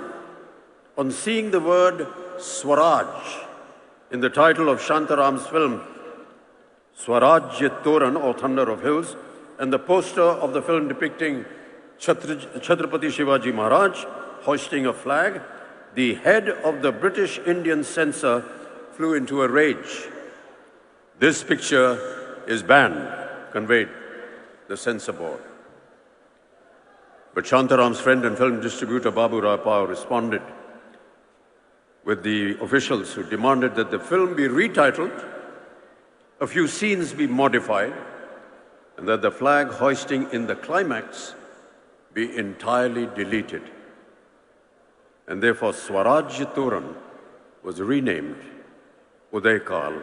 on seeing the word Swaraj in the title of Shantaram's film Swarajya Toran, or Thunder of Hills, and the poster of the film depicting Chhatrapati Shivaji Maharaj hoisting a flag, the head of the British Indian censor flew into a rage. This picture is banned, conveyed the censor board. But Shantaram's friend and film distributor Babu Rai Pao responded with the officials who demanded that the film be retitled, a few scenes be modified, and that the flag hoisting in the climax be entirely deleted. And therefore Swarajya Toran was renamed Uday Kal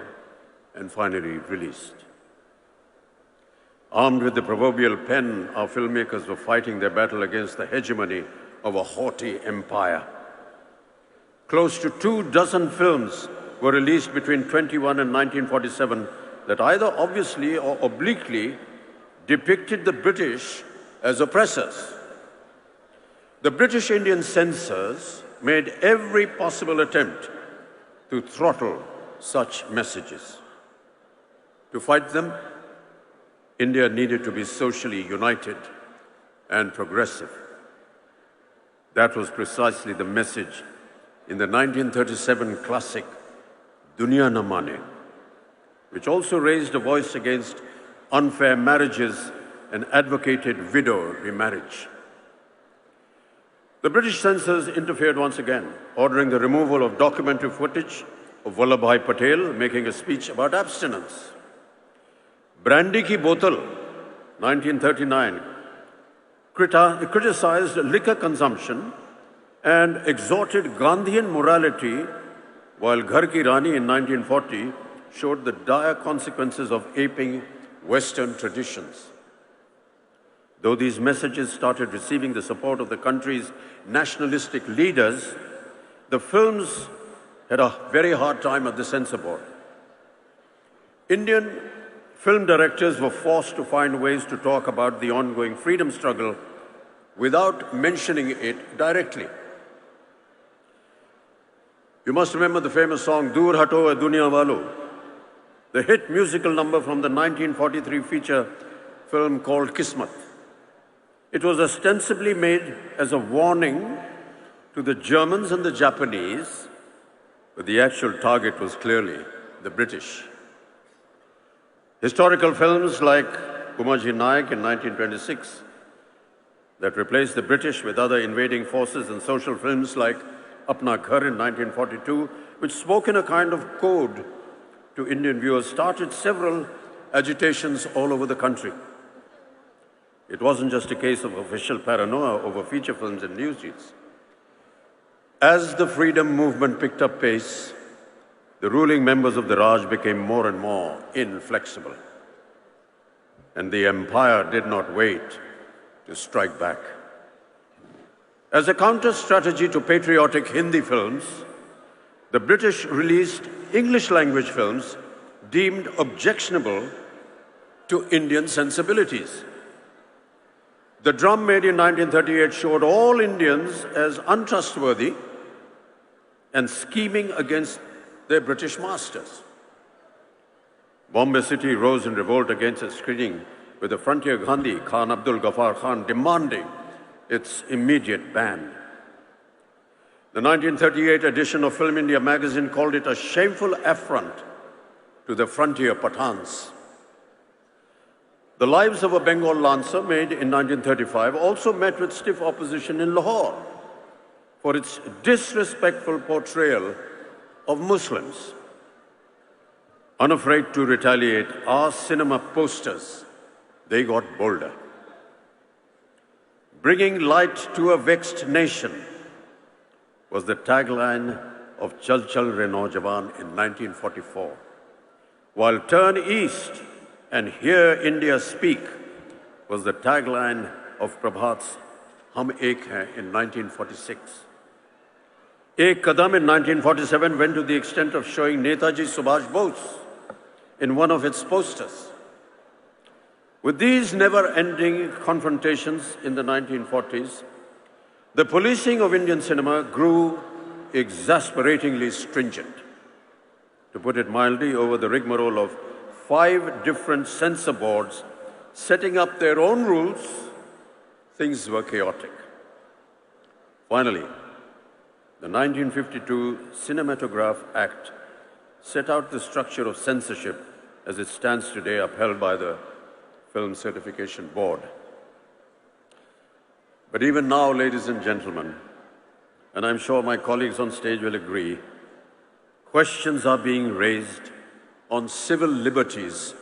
and finally released. Armed with the proverbial pen, our filmmakers were fighting their battle against the hegemony of a haughty empire. Close to 24 films were released between 21 and 1947 that either obviously or obliquely depicted the British as oppressors. The British Indian censors made every possible attempt to throttle such messages. To fight them, India needed to be socially united and progressive. That was precisely the message in the 1937 classic Duniya Na Mane, which also raised a voice against unfair marriages and advocated widow remarriage. The British censors interfered once again, ordering the removal of documentary footage of Vallabhbhai Patel making a speech about abstinence. Brandy Ki Botal, 1939, criticized liquor consumption and exhorted Gandhian morality, while Ghar Ki Rani in 1940 showed the dire consequences of aping Western traditions. Though these messages started receiving the support of the country's nationalistic leaders, the films had a very hard time at the censor board. Indian film directors were forced to find ways to talk about the ongoing freedom struggle without mentioning it directly. You must remember the famous song Dur Hato Hai Duniya Walo, the hit musical number from the 1943 feature film called Kismat. It was ostensibly made as a warning to the Germans and the Japanese, but the actual target was clearly the British. Historical films like Umaji Naik in 1926 that replaced the British with other invading forces, and social films like Apna Ghar in 1942, which spoke in a kind of code to Indian viewers, started several agitations all over the country. It wasn't just a case of official paranoia over feature films and newsreels. As the freedom movement picked up pace, the ruling members of the Raj became more and more inflexible, and the empire did not wait to strike back. As a counter-strategy to patriotic Hindi films, the British released English-language films deemed objectionable to Indian sensibilities. The drum made in 1938 showed all Indians as untrustworthy and scheming against their British masters. Bombay City rose in revolt against its screening, with the frontier Gandhi, Khan Abdul Ghaffar Khan, demanding its immediate ban. The 1938 edition of Film India magazine called it a shameful affront to the frontier Pathans. The Lives of a Bengal Lancer, made in 1935, also met with stiff opposition in Lahore for its disrespectful portrayal of Muslims. Unafraid to retaliate, our cinema posters, they got bolder. Bringing light to a vexed nation was the tagline of Chal Chal Re Naujawan in 1944. While Turn East and Hear India Speak was the tagline of Prabhat's Hum Ek Hain in 1946. Ek Kadam in 1947 went to the extent of showing Netaji Subhash Bose in one of its posters. With these never-ending confrontations in the 1940s, the policing of Indian cinema grew exasperatingly stringent. To put it mildly, over the rigmarole of 5 different censor boards setting up their own rules, things were chaotic. Finally, the 1952 Cinematograph Act set out the structure of censorship as it stands today, upheld by the Film Certification Board. But even now, ladies and gentlemen, and I'm sure my colleagues on stage will agree, questions are being raised on civil liberties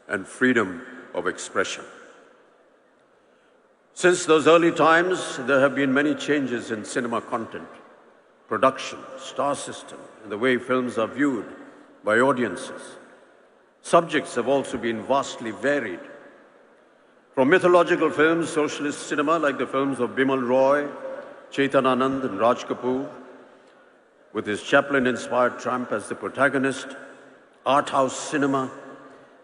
and freedom of expression. Since those early times, there have been many changes in cinema content, production, star system, and the way films are viewed by audiences. Subjects have also been vastly varied. From mythological films, socialist cinema like the films of Bimal Roy, Chetan Anand and Raj Kapoor, with his Chaplin-inspired tramp as the protagonist, art house cinema,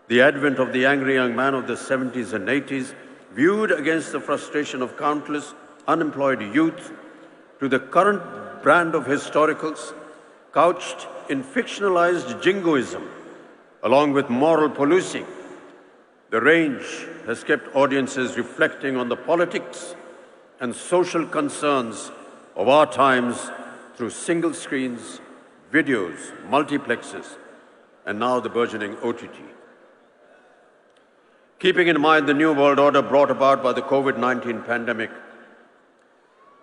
the advent of the angry young man of the 70s and 80s, viewed against the frustration of countless unemployed youth, to the current brand of historicals, couched in fictionalized jingoism, along with moral policing. The range has kept audiences reflecting on the politics and social concerns of our times through single screens, videos, multiplexes, and now the burgeoning OTT. Keeping in mind the new world order brought about by the COVID-19 pandemic,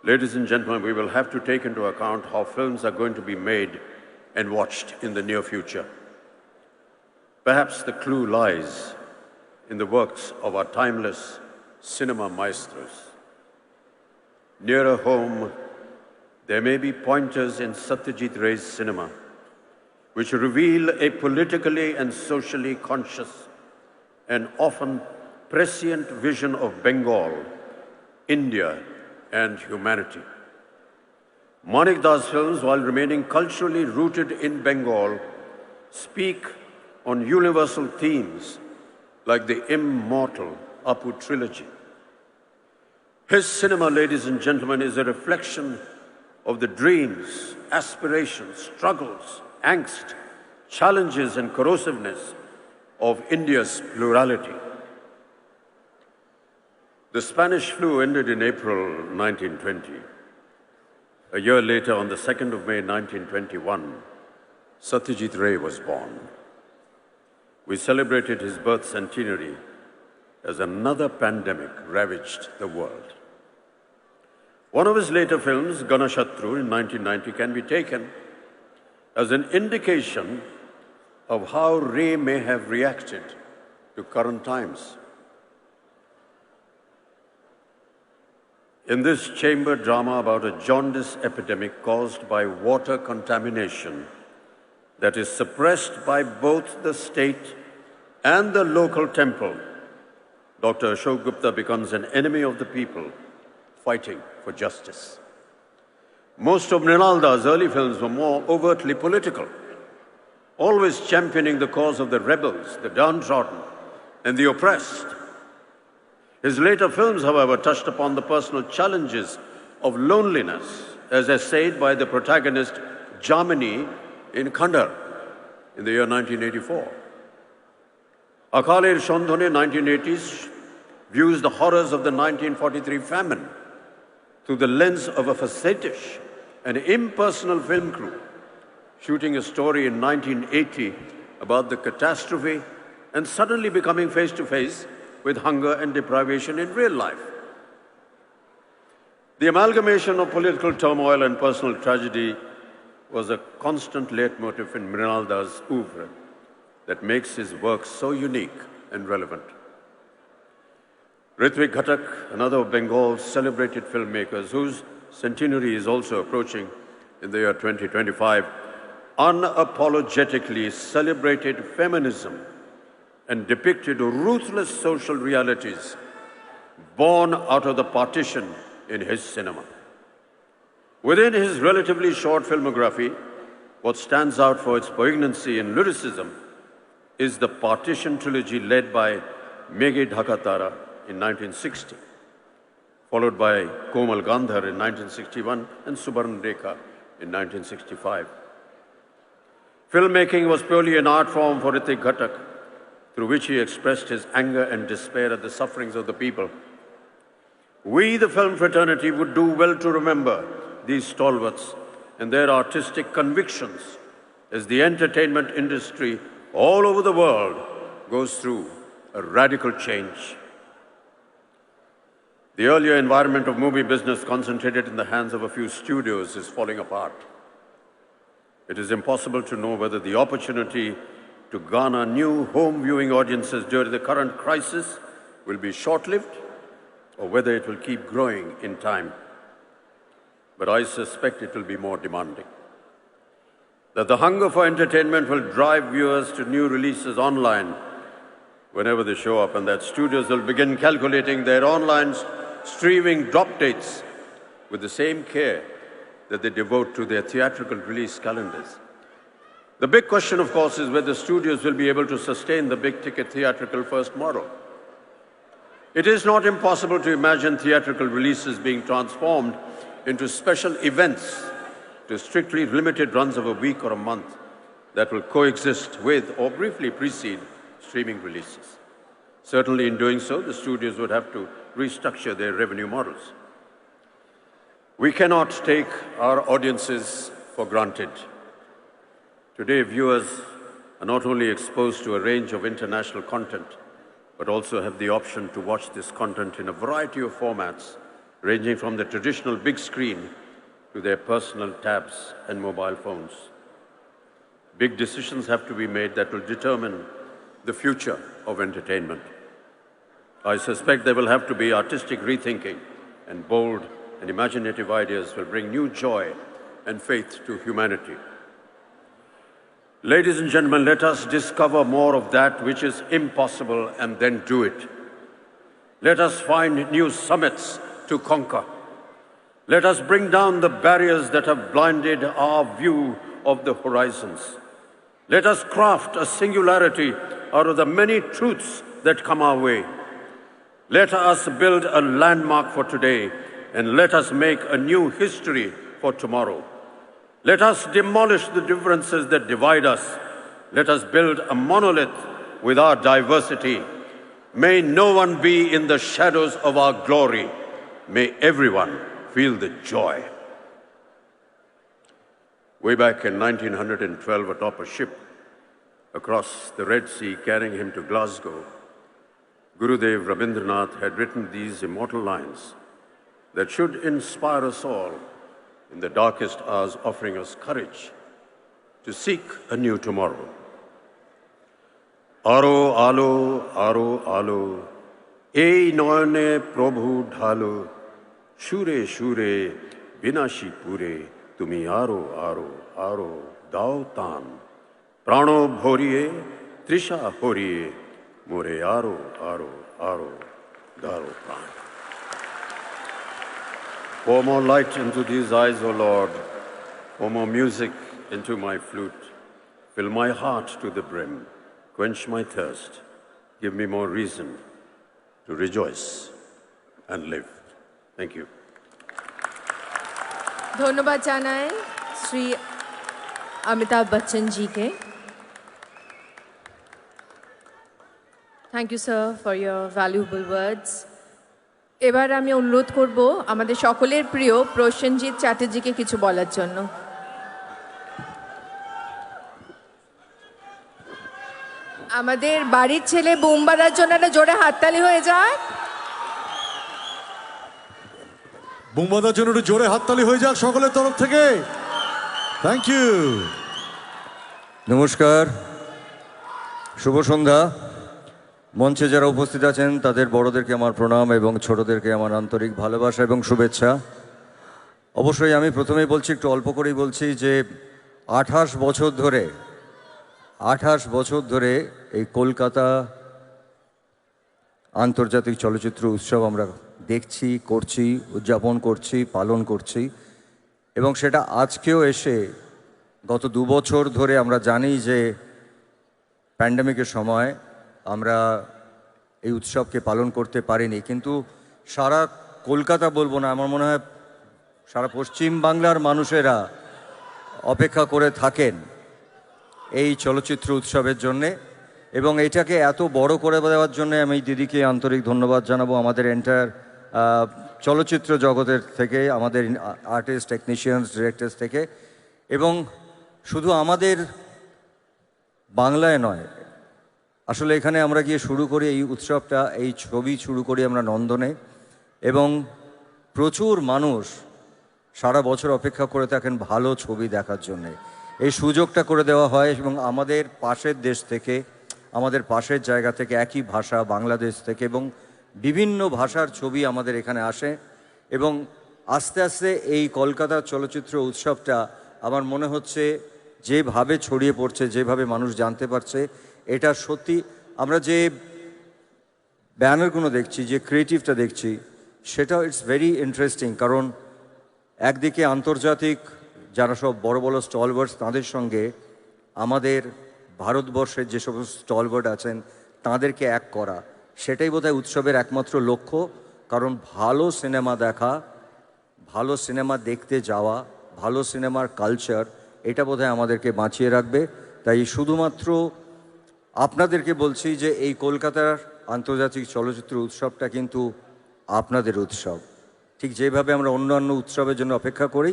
ladies and gentlemen, we will have to take into account how films are going to be made and watched in the near future. Perhaps the clue lies in the works of our timeless cinema maestros. Nearer home, there may be pointers in Satyajit Ray's cinema which reveal a politically and socially conscious and often prescient vision of Bengal, India, and humanity. Manik Das films, while remaining culturally rooted in Bengal, speak on universal themes like the immortal Apu trilogy. His cinema, ladies and gentlemen, is a reflection of the dreams, aspirations, struggles, angst, challenges, and corrosiveness of India's plurality. The Spanish flu ended in April 1920. A year later, on the 2nd of May 1921, Satyajit Ray was born. We celebrated his birth centenary as another pandemic ravaged the world. One of his later films, Ganashatru in 1990, can be taken as an indication of how Ray may have reacted to current times. In this chamber drama about a jaundice epidemic caused by water contamination, that is suppressed by both the state and the local temple, Dr. Ashok Gupta becomes an enemy of the people fighting for justice. Most of Mrinal Das' early films were more overtly political, always championing the cause of the rebels, the downtrodden, and the oppressed. His later films, however, touched upon the personal challenges of loneliness, as essayed by the protagonist Jamini in Khandar in the year 1984. Accolade Shondhone, 1980s, views the horrors of the 1943 famine through the lens of a facetious and impersonal film crew, shooting a story in 1980 about the catastrophe and suddenly becoming face to face with hunger and deprivation in real life. The amalgamation of political turmoil and personal tragedy was a constant leitmotif in Mrinal Das' oeuvre that makes his work so unique and relevant. Ritwik Ghatak, another of Bengal's celebrated filmmakers, whose centenary is also approaching in the year 2025, unapologetically celebrated feminism and depicted ruthless social realities born out of the partition in his cinema. Within his relatively short filmography, what stands out for its poignancy and lyricism is the Partition trilogy led by Meghe Dhakatara in 1960, followed by Komal Gandhar in 1961 and Subarn Rekha in 1965. Filmmaking was purely an art form for Ritwik Ghatak, through which he expressed his anger and despair at the sufferings of the people. We, the film fraternity, would do well to remember these stalwarts and their artistic convictions as the entertainment industry all over the world goes through a radical change. The earlier environment of movie business concentrated in the hands of a few studios is falling apart. It is impossible to know whether the opportunity to garner new home viewing audiences during the current crisis will be short-lived or whether it will keep growing in time. But I suspect it will be more demanding. That the hunger for entertainment will drive viewers to new releases online whenever they show up, and that studios will begin calculating their online streaming drop dates with the same care that they devote to their theatrical release calendars. The big question, of course, is whether studios will be able to sustain the big-ticket theatrical first model. It is not impossible to imagine theatrical releases being transformed into special events to strictly limited runs of a week or a month that will coexist with or briefly precede streaming releases. Certainly in doing so, the studios would have to restructure their revenue models. We cannot take our audiences for granted. Today, viewers are not only exposed to a range of international content, but also have the option to watch this content in a variety of formats, ranging from the traditional big screen to their personal tabs and mobile phones. Big decisions have to be made that will determine the future of entertainment. I suspect there will have to be artistic rethinking, and bold and imaginative ideas will bring new joy and faith to humanity. Ladies and gentlemen, let us discover more of that which is impossible and then do it. Let us find new summits to conquer. Let us bring down the barriers that have blinded our view of the horizons. Let us craft a singularity out of the many truths that come our way. Let us build a landmark for today, and let us make a new history for tomorrow. Let us demolish the differences that divide us. Let us build a monolith with our diversity. May no one be in the shadows of our glory. May everyone feel the joy. Way back in 1912, atop a ship across the Red Sea carrying him to Glasgow, Gurudev Rabindranath had written these immortal lines that should inspire us all in the darkest hours, offering us courage to seek a new tomorrow. Aro alo, aro alo, ei noyone prabhu dhalo, shure shure, binashi pure, tumi aro aro aro, dao tan, প্রাণো ভরিয়ে তৃষা হরিয়ে মোরে আরো আরো আরো দারো প্রাণ। Pour more light into these eyes, O Lord. Pour more music into my flute. Fill my heart to the brim. Quench my thirst. Give me more reason to rejoice and live. Thank you. ধন্যবাদ জানাই শ্রী অমিতাভ বচ্চন জি কে। Thank you sir for your valuable words. এবার আমি অনুরোধ করব আমাদের সকলের প্রিয় প্রসেনজিৎ চ্যাটার্জিকে কিছু বলার জন্য। আমাদের বাড়ির ছেলে বুম বাজার জন্য একটা জোরে হাততালি হয়ে যাক। বুম বাজার জন্য একটু জোরে হাততালি হয়ে যাক সকলের তরফ থেকে। Thank you. নমস্কার, শুভ সন্ধ্যা। মঞ্চে যারা উপস্থিত আছেন তাদের বড়দেরকে আমার প্রণাম এবং ছোটদেরকে আমার আন্তরিক ভালোবাসা এবং শুভেচ্ছা। অবশ্যই আমি প্রথমেই বলছি, একটু অল্প করেই বলছি যে 28 বছর ধরে এই কলকাতা আন্তর্জাতিক চলচ্চিত্র উৎসব আমরা দেখছি, করছি, উদযাপন করছি, পালন করছি এবং সেটা আজকেও এসে গত 2 বছর ধরে আমরা জানি যে প্যান্ডেমিকের সময় আমরা এই উৎসবকে পালন করতে পারিনি, কিন্তু সারা কলকাতা বলবো না, আমার মনে হয় সারা পশ্চিম বাংলার মানুষেরা অপেক্ষা করে থাকেন এই চলচ্চিত্র উৎসবের জন্যে এবং এটাকে এত বড় করে দেওয়ার জন্য আমি দিদিকে আন্তরিক ধন্যবাদ জানাবো। আমাদের এন্টায়ার চলচ্চিত্র জগতের থেকে, আমাদের আর্টিস্ট, টেকনিশিয়ানস, ডিরেক্টরস থেকে, এবং শুধু আমাদের বাংলায় নয়, আসলে এখানে আমরা গিয়ে শুরু করি এই উৎসবটা, এই ছবি শুরু করি আমরা নন্দনে এবং প্রচুর মানুষ সারা বছর অপেক্ষা করে থাকেন ভালো ছবি দেখার জন্যে। এই সুযোগটা করে দেওয়া হয় এবং আমাদের পাশের দেশ থেকে, আমাদের পাশের জায়গা থেকে, একই ভাষা বাংলাদেশ থেকে এবং বিভিন্ন ভাষার ছবি আমাদের এখানে আসে এবং আস্তে আস্তে এই কলকাতা চলচ্চিত্র উৎসবটা আমার মনে হচ্ছে যেভাবে ছড়িয়ে পড়ছে, যেভাবে মানুষ জানতে পারছে, এটা সত্যি আমরা যে ব্যানারগুলো দেখছি, যে ক্রিয়েটিভটা দেখছি, সেটা ইটস ভেরি ইন্টারেস্টিং। কারণ একদিকে আন্তর্জাতিক যারা সব বড় বড় স্টলওয়ার্স, তাদের সঙ্গে আমাদের ভারতবর্ষের যে সমস্ত স্টলওয়ার্ড আছেন তাদেরকে এক করা, সেটাই বোধহয় উৎসবের একমাত্র লক্ষ্য। কারণ ভালো সিনেমা দেখা, ভালো সিনেমা দেখতে যাওয়া, ভালো সিনেমার কালচার, এটা বোধহয় আমাদেরকে বাঁচিয়ে রাখবে। তাই শুধুমাত্র আপনাদেরকে বলছি যে এই কলকাতার আন্তর্জাতিক চলচ্চিত্র উৎসবটা কিন্তু আপনাদের উৎসব। ঠিক যেভাবে আমরা অন্যান্য উৎসবের জন্য অপেক্ষা করি,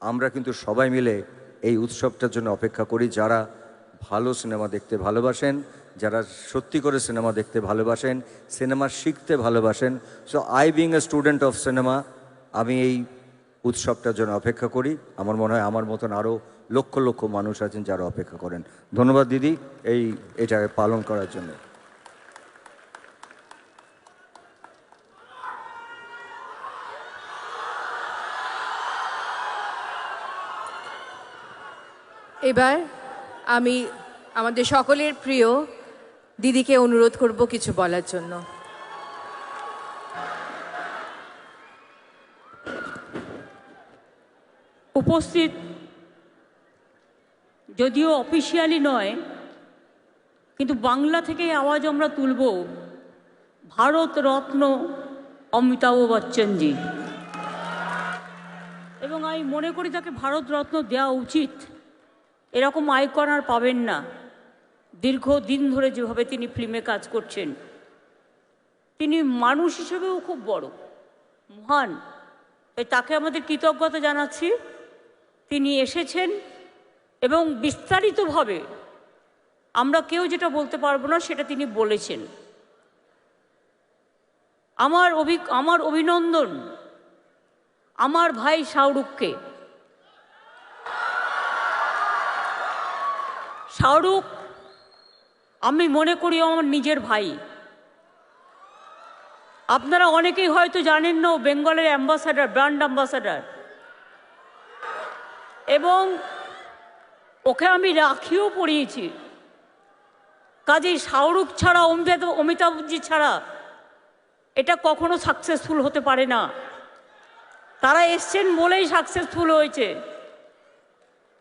আমরা কিন্তু সবাই মিলে এই উৎসবটার জন্য অপেক্ষা করি, যারা ভালো সিনেমা দেখতে ভালোবাসেন, যারা সত্যি করে সিনেমা দেখতে ভালোবাসেন, সিনেমা শিখতে ভালোবাসেন। So I being a student of cinema, আমি এই উৎসবটার জন্য অপেক্ষা করি। আমার মনে হয় আমার মতন আরও লক্ষ লক্ষ মানুষ আছেন যারা অপেক্ষা করেন। ধন্যবাদ দিদি এটাকে পালন করার জন্য। এবার আমি আমাদের সকলের প্রিয় দিদিকে অনুরোধ করব কিছু বলার জন্য। উপস্থিত যদিও অফিসিয়ালি নয়, কিন্তু বাংলা থেকে আওয়াজ আমরা তুলব ভারত রত্ন অমিতাভ বচ্চনজি, এবং আমি মনে করি তাকে ভারত রত্ন দেওয়া উচিত। এরকম আইকন আর পাবেন না দীর্ঘদিন ধরে যেভাবে তিনি ফিল্মে কাজ করছেন। তিনি মানুষ হিসেবেও খুব বড়, মহান, তাকে আমাদের কৃতজ্ঞতা জানাচ্ছি। তিনি এসেছেন এবং বিস্তারিতভাবে আমরা কেউ যেটা বলতে পারবো না সেটা তিনি বলেছেন। আমার অভিনন্দন আমার ভাই শাহরুখকে। শাহরুখ আমি মনে করি আমার নিজের ভাই। আপনারা অনেকেই হয়তো জানেন না, বেঙ্গলের অ্যাম্বাসাডার, ব্র্যান্ড অ্যাম্বাসাডার, এবং ওকে আমি রাখিও পড়িয়েছি। কাজেই শাহরুখ ছাড়া অমিতাভজি ছাড়া এটা কখনো সাকসেসফুল হতে পারে না। তারা এসছেন বলেই সাকসেসফুল হয়েছে।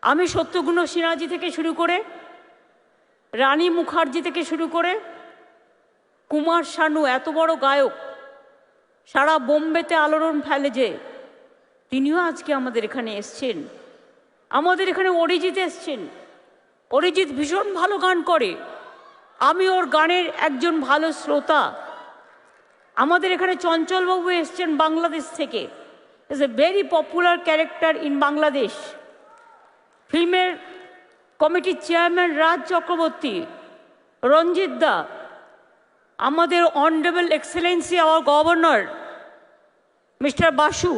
আমি সত্যগুণ সিনহাজি থেকে শুরু করে, রানী মুখার্জি থেকে শুরু করে, কুমার শানু এত বড় গায়ক সারা বোম্বেতে আলোড়ন ফেলে যে, তিনিও আজকে আমাদের এখানে এসছেন। আমাদের এখানে অরিজিৎ এসছেন। অরিজিৎ ভীষণ ভালো গান করে, আমি ওর গানের একজন ভালো শ্রোতা। আমাদের এখানে চঞ্চলবাবু এসছেন বাংলাদেশ থেকে, is a very popular character in Bangladesh. ফিল্মের কমিটির চেয়ারম্যান রাজ চক্রবর্তী, রঞ্জিত দা, আমাদের honourable excellency our governor mister Basu,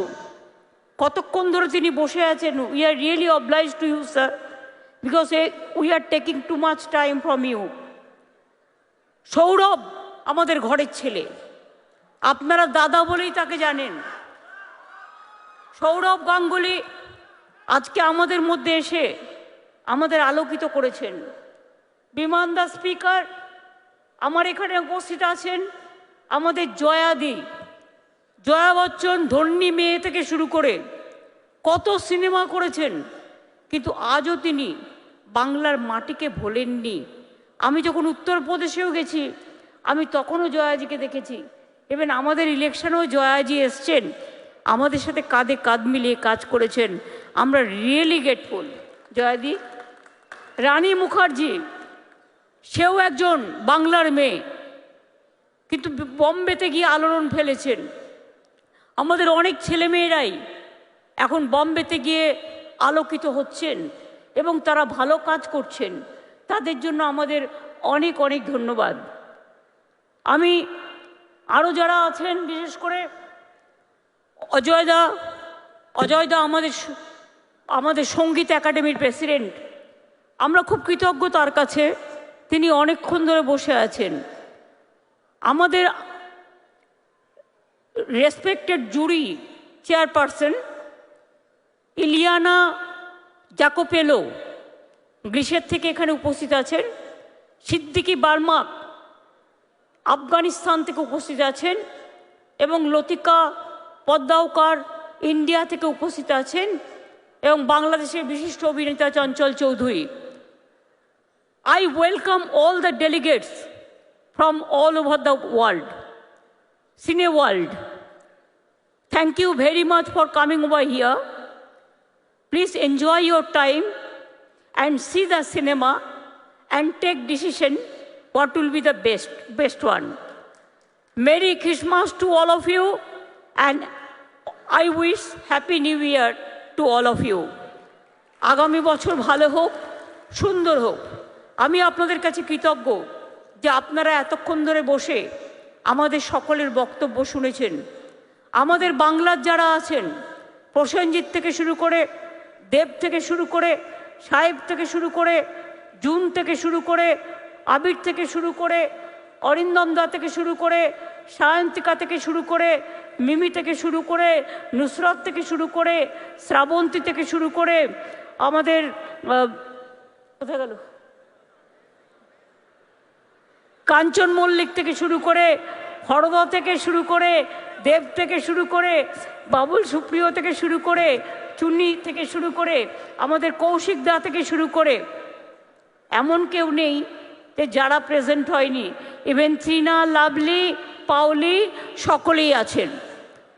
কতক্ষণ ধরে তিনি বসে আছেন। We are really oblige to you sir, because we are taking too much time from you. Sourav আমাদের ঘরের ছেলে, আপনারা দাদা বলেই তাকে জানেন। সৌরভ গাঙ্গুলি আজকে আমাদের মধ্যে এসে আমাদের আলোকিত করেছেন। বিমান দা স্পিকার আমার এখানে উপস্থিত আছেন। আমাদের জয়াদি, জয়া বচ্চন, ধর্নী মেয়ে থেকে শুরু করে কত সিনেমা করেছেন, কিন্তু আজও তিনি বাংলার মাটিকে ভোলেননি। আমি যখন উত্তরপ্রদেশেও গেছি, আমি তখনও জয়াজিকে দেখেছি। ইভেন আমাদের ইলেকশনেও জয়াজি এসছেন, আমাদের সাথে কাঁধে কাঁধ মিলিয়ে কাজ করেছেন। আমরা রিয়েলি গ্রেটফুল জয়াদি। রানী মুখার্জি, সেও একজন বাংলার মেয়ে, কিন্তু বম্বেতে গিয়ে আলোড়ন ফেলেছেন। আমাদের অনেক ছেলেমেয়েরাই এখন বম্বেতে গিয়ে আলোকিত হচ্ছেন এবং তারা ভালো কাজ করছেন। তাদের জন্য আমাদের অনেক অনেক ধন্যবাদ। আমি আরও যারা আছেন, বিশেষ করে অজয়দা আমাদের সঙ্গীত একাডেমির প্রেসিডেন্ট, আমরা খুব কৃতজ্ঞ তার কাছে। তিনি অনেকক্ষণ ধরে বসে আছেন। আমাদের রেসপেক্টেড জুরি চেয়ারপারসন ইলিয়ানা জাকোপেলো গ্রিসের থেকে এখানে উপস্থিত আছেন। সিদ্দিকি বার্মা আফগানিস্তান থেকে উপস্থিত আছেন এবং লতিকা পদ্মাওকার ইন্ডিয়া থেকে উপস্থিত আছেন এবং বাংলাদেশের বিশিষ্ট অভিনেতা Chanchal Chowdhury. I welcome all the delegates from all over the world, cine world. Thank you very much for coming over here. Please enjoy your time and see the cinema and take decision what will be the best one. Merry Christmas to all of you, and I wish Happy New Year to all of you. আগামী বছর ভালো হোক, সুন্দর হোক। আমি আপনাদের কাছে কৃতজ্ঞ যে আপনারা এতক্ষণ ধরে বসে আমাদের সকলের বক্তব্য শুনেছেন। আমাদের বাংলার যারা আছেন, প্রসেনজিৎ থেকে শুরু করে, দেব থেকে শুরু করে, সাহেব থেকে শুরু করে, জুন থেকে শুরু করে, আবির থেকে শুরু করে, অরিন্দম দা থেকে শুরু করে, সায়ন্তিকা থেকে শুরু করে, মিমি থেকে শুরু করে, নুসরত থেকে শুরু করে, শ্রাবন্তী থেকে শুরু করে, আমাদের কোথায় গেল, কাঞ্চন মল্লিক থেকে শুরু করে, হরদা থেকে শুরু করে, দেব থেকে শুরু করে, বাবুল সুপ্রিয় থেকে শুরু করে, চুন্নি থেকে শুরু করে, আমাদের কৌশিক দা থেকে শুরু করে, এমন কেউ নেই যে যারা প্রেজেন্ট হয়নি। ইভেন ত্রিনা, লাভলি, পাওলি সকলেই আছেন।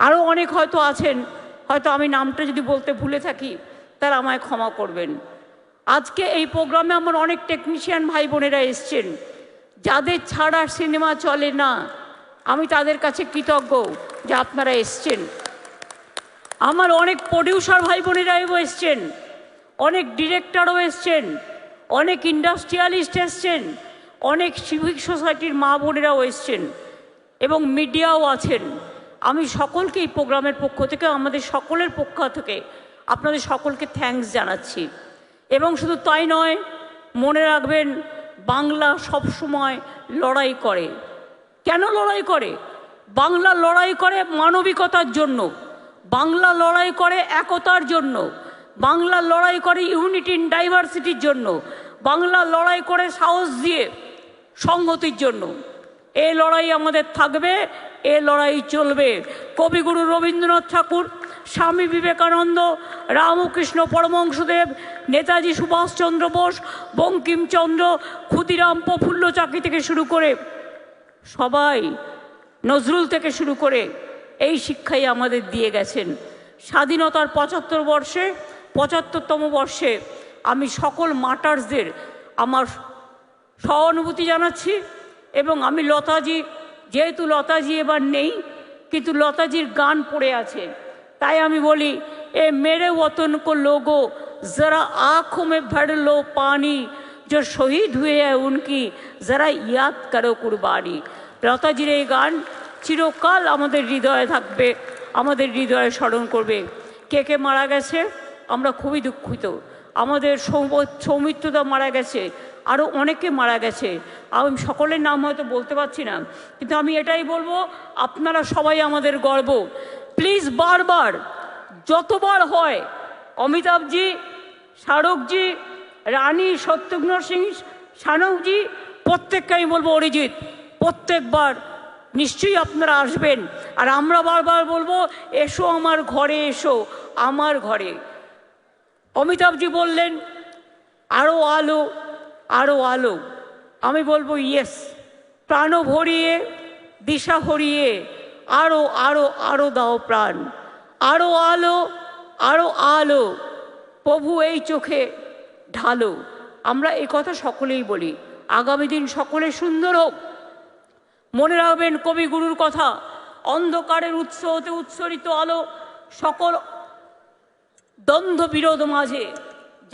আরও অনেক হয়তো আছেন, হয়তো আমি নামটা যদি বলতে ভুলে থাকি তারা আমায় ক্ষমা করবেন। আজকে এই প্রোগ্রামে আমার অনেক টেকনিশিয়ান ভাই বোনেরা এসছেন, যাদের ছাড়া সিনেমা চলে না। আমি তাদের কাছে কৃতজ্ঞ যে আপনারা এসছেন। আমার অনেক প্রডিউসার ভাই বোনেরাও এসছেন, অনেক ডিরেক্টরও এসছেন, অনেক ইন্ডাস্ট্রিয়ালিস্ট এসছেন, অনেক সিভিক সোসাইটির মা বোনেরাও এসছেন এবং মিডিয়াও আছেন। আমি সকলকে এই প্রোগ্রামের পক্ষ থেকে, আমাদের সকলের পক্ষ থেকে আপনাদের সকলকে থ্যাঙ্কস জানাচ্ছি। এবং শুধু তাই নয়, মনে রাখবেন বাংলা সব সময় লড়াই করে। কেন লড়াই করে? বাংলা লড়াই করে মানবিকতার জন্য, বাংলা লড়াই করে একতার জন্য, বাংলা লড়াই করে ইউনিটি ইন ডাইভার্সিটির জন্য, বাংলা লড়াই করে সাহস দিয়ে সংহতির জন্য। এই লড়াই আমাদের থাকবে, এ লড়াই চলবে। কবিগুরু রবীন্দ্রনাথ ঠাকুর, স্বামী বিবেকানন্দ, রামকৃষ্ণ পরমহংসদেব, নেতাজি সুভাষচন্দ্র বোস, বঙ্কিমচন্দ্র, ক্ষুদিরাম প্রফুল্ল চাকি থেকে শুরু করে সবাই, নজরুল থেকে শুরু করে এই শিক্ষাই আমাদের দিয়ে গেছেন। স্বাধীনতার ৭৫তম বর্ষে আমি সকল মার্টার্সদের আমার সহানুভূতি জানাচ্ছি। এবং আমি লতাজি, যেহেতু লতাজি এবার নেই, কিন্তু লতাজির গান পড়ে আছে, তাই আমি বলি, এ মেরে ওতন কো লোগো जरा आँखों में भर लो पानी, जो शहीद हुए हैं उनकी जरा याद करो कुर्बानी। লতাজির এই গান চিরকাল আমাদের হৃদয়ে থাকবে, আমাদের হৃদয়ে স্মরণ করবে। কে কে মারা গেছে আমরা খুবই দুঃখিত। আমাদের সৌমিত্রদা মারা গেছে, আরও অনেকে মারা গেছে, আমি সকলের নাম হয়তো বলতে পারছি না, কিন্তু আমি এটাই বলবো, আপনারা সবাই আমাদের গর্ব। প্লিজ বারবার যতবার হয়, অমিতাভজি, শাহরুখজি, রানী, শত্রুঘ্ন সিং, শাহনৌজি, প্রত্যেককে আমি বলবো অরিজিৎ, প্রত্যেকবার নিশ্চয়ই আপনারা আসবেন। আর আমরা বারবার বলবো, এসো আমার ঘরে, এসো আমার ঘরে। অমিতাভজি বললেন আরও আলো, আরও আলো। আমি বলবো ইয়েস, প্রাণ ভরিয়ে, দিশা হরিয়ে, আরও আরও আরও দাও প্রাণ, আরও আলো, আরও আলো, প্রভু এই চোখে ঢালো। আমরা এ কথা সকলেই বলি। আগামী দিন সকলে সুন্দর হোক। মনে রাখবেন কবিগুরুর কথা, অন্ধকারের উৎস হতে উৎসরিত আলো, সকল দ্বন্দ্ব বিরোধ মাঝে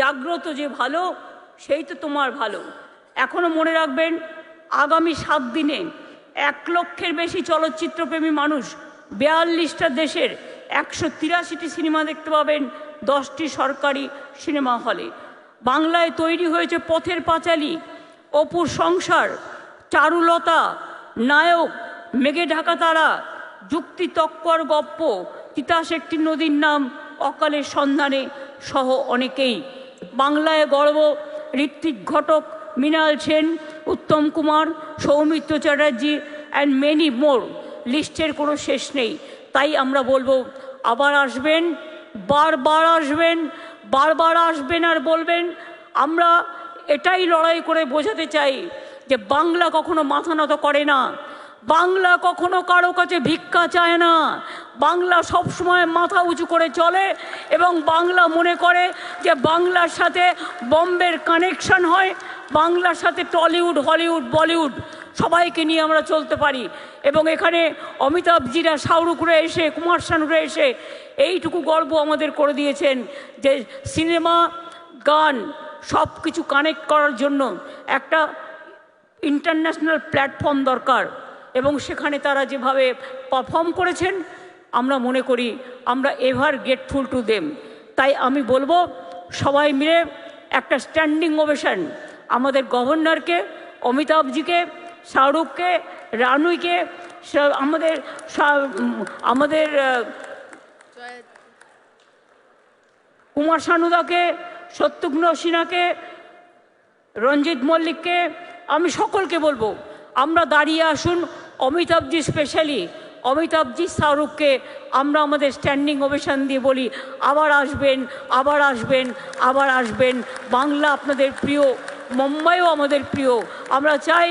জাগ্রত যে ভালো, সেই তো তোমার ভালো। এখনো মনে রাখবেন, আগামী 7 দিনে 1 লক্ষের বেশি চলচ্চিত্রপ্রেমী মানুষ 42টা দেশের 183টি সিনেমা দেখতে পাবেন 10টি সরকারি সিনেমা হলে। বাংলায় তৈরি হয়েছে পথের পাঁচালী, অপুর সংসার, চারুলতা, নায়ক, মেঘে ঢাকা তারা, যুক্তি তক্কর গপ্প, তিতাস একটি নদীর নাম, অকালের সন্ধানে সহ অনেকেই। বাংলায় গর্ব, Ritwik Ghatak, Mrinal Sen, Uttam Kumar, Soumitra Chatterjee and many more. লিস্টের কোনো শেষ নেই। তাই আমরা বলবো, আবার আসবেন, বারবার আসবেন, বারবার আসবেন আর বলবেন। আমরা এটাই লড়াই করে বোঝাতে চাই যে বাংলা কখনো মাথা নত করে না, বাংলা কখনো কারো কাছে ভিক্ষা চায় না, বাংলা সবসময় মাথা উঁচু করে চলে এবং বাংলা মনে করে যে বাংলার সাথে বম্বের কানেকশন হয়, বাংলার সাথে টলিউড, হলিউড, বলিউড সবাইকে নিয়ে আমরা চলতে পারি। এবং এখানে অমিতাভজিরা, শাহরুখরা এসে, কুমার শানুরা এসে এইটুকু গর্ব আমাদের করে দিয়েছেন যে সিনেমা, গান সব কিছু কানেক্ট করার জন্য একটা ইন্টারন্যাশনাল প্ল্যাটফর্ম দরকার। এবং সেখানে তারা যেভাবে পারফর্ম করেছেন, আমরা মনে করি আমরা এভার গ্রেটফুল টু দেম। তাই আমি বলবো, সবাই মিলে একটা স্ট্যান্ডিং ওভেশন আমাদের গভর্নরকে, অমিতাভজিকে, শাহরুখকে, রানুইকে, আমাদের কুমার শানুদাকে, শত্রুঘ্ন সিনহাকে, রঞ্জিত মল্লিককে, আমি সকলকে বলবো, আমরা দাঁড়িয়ে আসুন। অমিতাভজি স্পেশালি, অমিতাভজি, শাহরুখকে আমরা আমাদের স্ট্যান্ডিং ওভেশন দিয়ে বলি, আবার আসবেন, আবার আসবেন, আবার আসবেন। বাংলা আপনাদের প্রিয়, মুম্বাইও আমাদের প্রিয়। আমরা চাই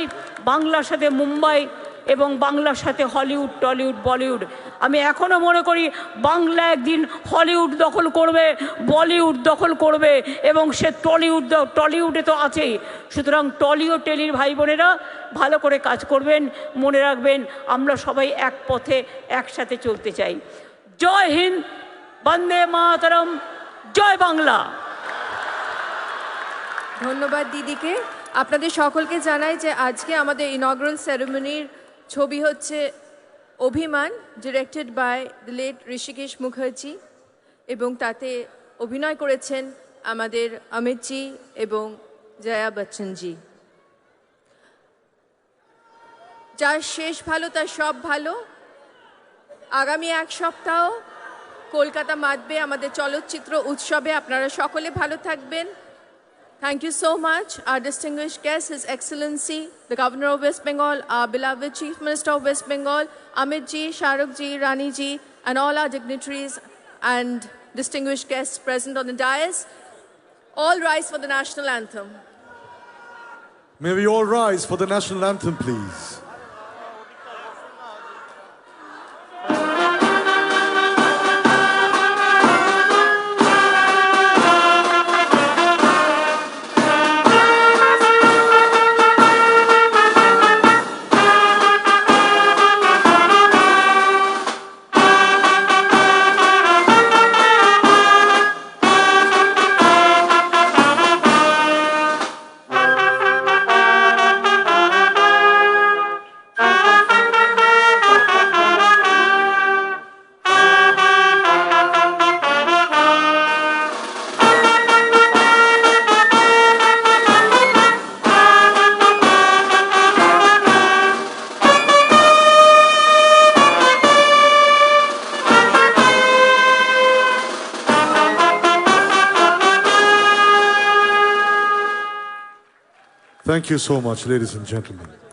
বাংলার সাথে মুম্বাই এবং বাংলার সাথে হলিউড, টলিউড, বলিউড। আমি এখনও মনে করি বাংলা একদিন হলিউড দখল করবে, বলিউড দখল করবে এবং সে টলিউডে তো আছেই। সুতরাং টলি ও টেলির ভাই বোনেরা ভালো করে কাজ করবেন। মনে রাখবেন, আমরা সবাই এক পথে একসাথে চলতে চাই। জয় হিন্দ, বন্দে মাতরম, জয় বাংলা। ধন্যবাদ দিদিকে। আপনাদের সকলকে জানাই যে আজকে আমাদের ইনগ্রাল সেরেমনির ছবি হচ্ছে Abhimaan, directed by the late Hrishikesh Mukherjee, এবং তাতে অভিনয় করেছেন আমাদের অমিতজি এবং জয়া বচ্চনজি। যার শেষ ভালো তার সব ভালো। আগামী 1 সপ্তাহ কলকাতা মাতবে আমাদের চলচ্চিত্র উৎসবে। আপনারা সকলে ভালো থাকবেন। Thank you so much. Our distinguished guest, His Excellency, the Governor of West Bengal, our beloved Chief Minister of West Bengal, Amit ji, Shahrukh ji, Rani ji, and all our dignitaries and distinguished guests present on the dais. All rise for the national anthem. May we all rise for the national anthem, please. Thank you so much, ladies and gentlemen.